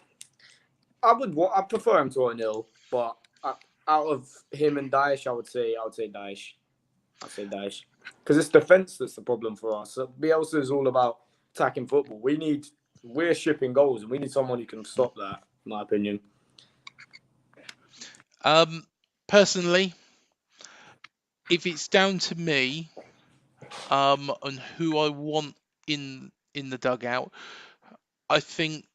prefer him to O'Neill, but out of him and Daesh, I would say Daesh. I'd say Daesh because it's defense that's the problem for us. So Bielsa is all about attacking football. We're shipping goals, and we need someone who can stop that. In my opinion. Personally, if it's down to me, on who I want in the dugout, I think,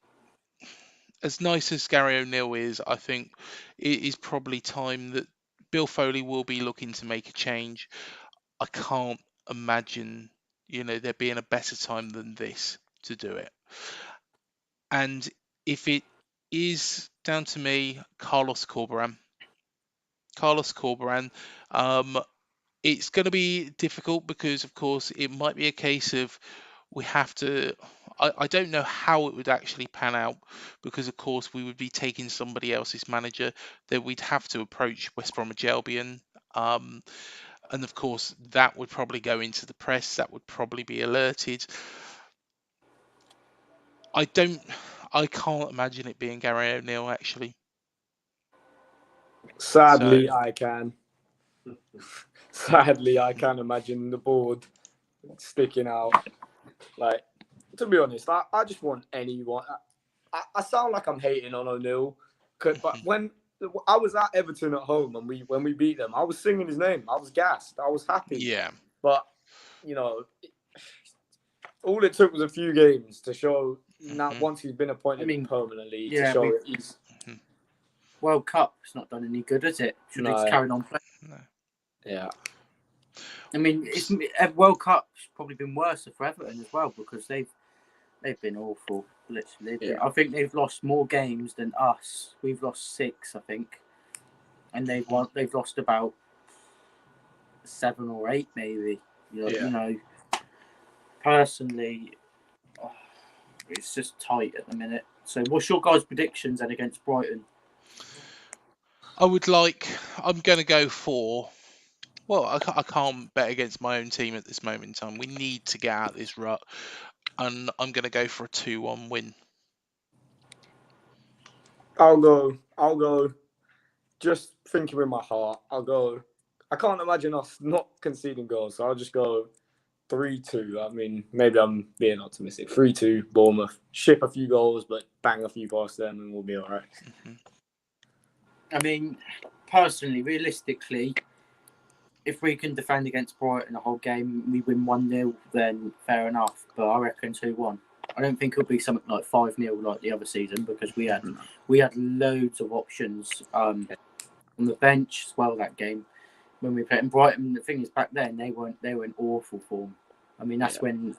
as nice as Gary O'Neill is, I think it is probably time that Bill Foley will be looking to make a change. I can't imagine, there being a better time than this to do it. And if it is down to me, Carlos Corberán. It's going to be difficult because, of course, it might be a case of we have to. I don't know how it would actually pan out because, of course, we would be taking somebody else's manager. That we'd have to approach West Bromwich Albion. And of course, that would probably go into the press. That would probably be alerted. I can't imagine it being Gary O'Neill, actually. Sadly, I can. Sadly, I can't imagine the board sticking out. Like, to be honest, I just want anyone. I sound like I'm hating on O'Neill, but when I was at Everton at home and when we beat them, I was singing his name. I was gassed. I was happy. Yeah. But all it took was a few games to show now once he's been appointed permanently to show that he's World Cup's not done any good, has it? Should have carried on playing. No. Yeah. I mean, World Cup's probably been worse for Everton as well because they've been awful. Literally, I think they've lost more games than us. We've lost 6, I think, and they've lost about 7 or 8, maybe. You know, personally, it's just tight at the minute. So, what's your guys' predictions then against Brighton? I'm going to go for. Well, I can't bet against my own team at this moment in time. We need to get out of this rut, and I'm going to go for a 2-1 win. I'll go. Just thinking with my heart, I'll go. I can't imagine us not conceding goals, so I'll just go 3-2. I mean, maybe I'm being optimistic. 3-2, Bournemouth. Ship a few goals, but bang a few past them, and we'll be all right. Mm-hmm. I mean, personally, realistically, if we can defend against Brighton the whole game, we win 1-0, then fair enough. But I reckon 2-1. I don't think it'll be something like 5-0 like the other season because we had loads of options on the bench as well that game when we played. And Brighton, the thing is, back then they were in awful form. I mean, that's when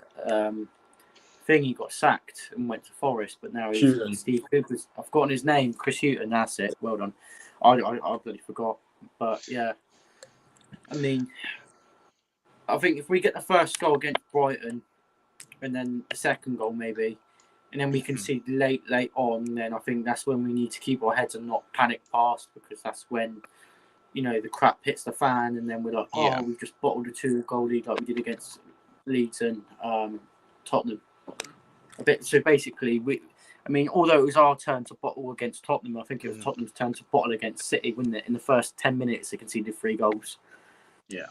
Thingy got sacked and went to Forest, but now he's Steve Cooper's. I've forgotten his name, Chris Hughton. That's it. Well done. I bloody forgot. But yeah, I mean, I think if we get the first goal against Brighton, and then the second goal maybe, and then we concede late on, then I think that's when we need to keep our heads and not panic past because that's when, the crap hits the fan, and then we're like, we've just bottled a 2-goal lead like we did against Leeds and Tottenham. So basically, although it was our turn to bottle against Tottenham, I think it was Tottenham's turn to bottle against City, wasn't it? In the first 10 minutes, they conceded 3 goals. Yeah.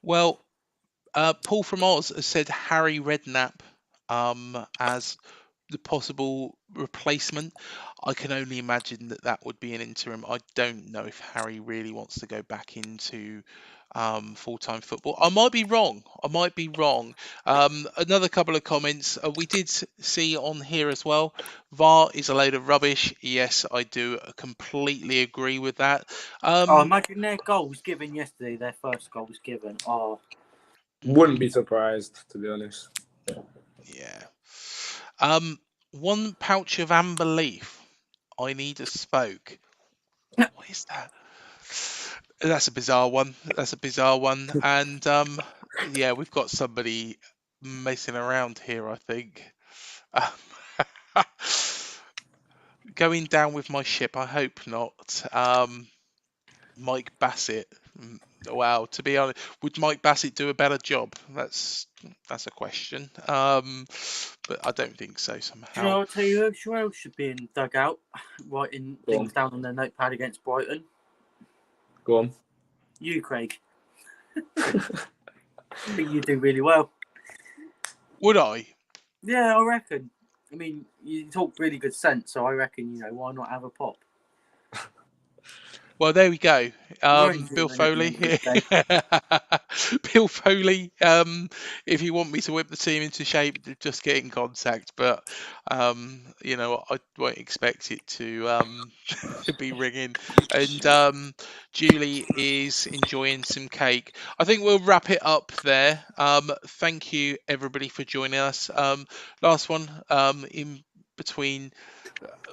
Well, Paul from Oz has said Harry Redknapp as the possible replacement. I can only imagine that would be an interim. I don't know if Harry really wants to go back into full-time football. I might be wrong. Another couple of comments. We did see on here as well. VAR is a load of rubbish. Yes, I do completely agree with that. Imagine their goal was given yesterday. Their first goal was given. Wouldn't be surprised, to be honest. Yeah. 1 pouch of amber leaf. I need a spoke. What is that? That's a bizarre one. And we've got somebody messing around here, I think. Going down with my ship, I hope not. Mike Bassett. Wow, to be honest, would Mike Bassett do a better job? That's a question. But I don't think so somehow. Do you know, I'll tell you who else should be in dugout, writing things down on their notepad against Brighton. Go on. You, Craig. I think you do really well. Would I? Yeah, I reckon. I mean, you talk really good sense, so I reckon, why not have a pop? Well, there we go. Bill Foley. Bill Foley, if you want me to whip the team into shape, just get in contact. But, I won't expect it to be ringing. And Julie is enjoying some cake. I think we'll wrap it up there. Thank you, everybody, for joining us. Last one in between.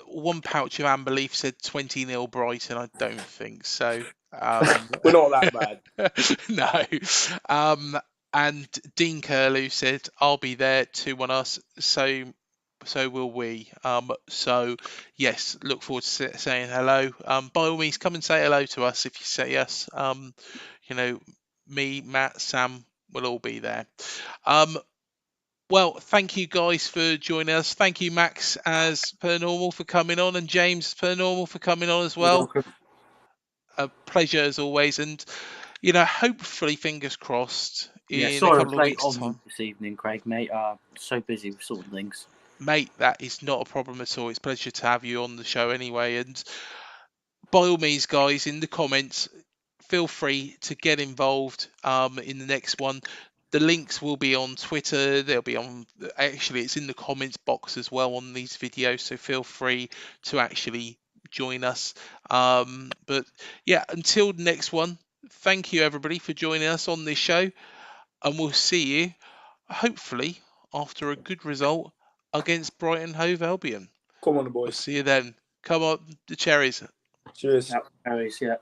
1 pouch of amber leaf said 20-0 Brighton. I don't think so. We're not that bad. No. And Dean Curlew said, I'll be there, 2-1 us. So will we. So yes, look forward to saying hello. By all means, come and say hello to us if you say yes. Me, Matt, Sam will all be there. Well, thank you guys for joining us. Thank you, Max, as per normal, for coming on, and James, as per normal, for coming on as well. A pleasure as always, and hopefully, fingers crossed, in a couple of weeks' time. This evening, Craig, mate. So busy with sorting things. Mate, that is not a problem at all. It's a pleasure to have you on the show anyway, and by all means, guys, in the comments, feel free to get involved in the next one. The links will be on Twitter. They'll be on. Actually, it's in the comments box as well on these videos. So feel free to actually join us. But yeah, until next one. Thank you everybody for joining us on this show, and we'll see you hopefully after a good result against Brighton Hove Albion. Come on, the We'll boys. see you then. Come on, the Cherries. Cheers. Cherries, yeah.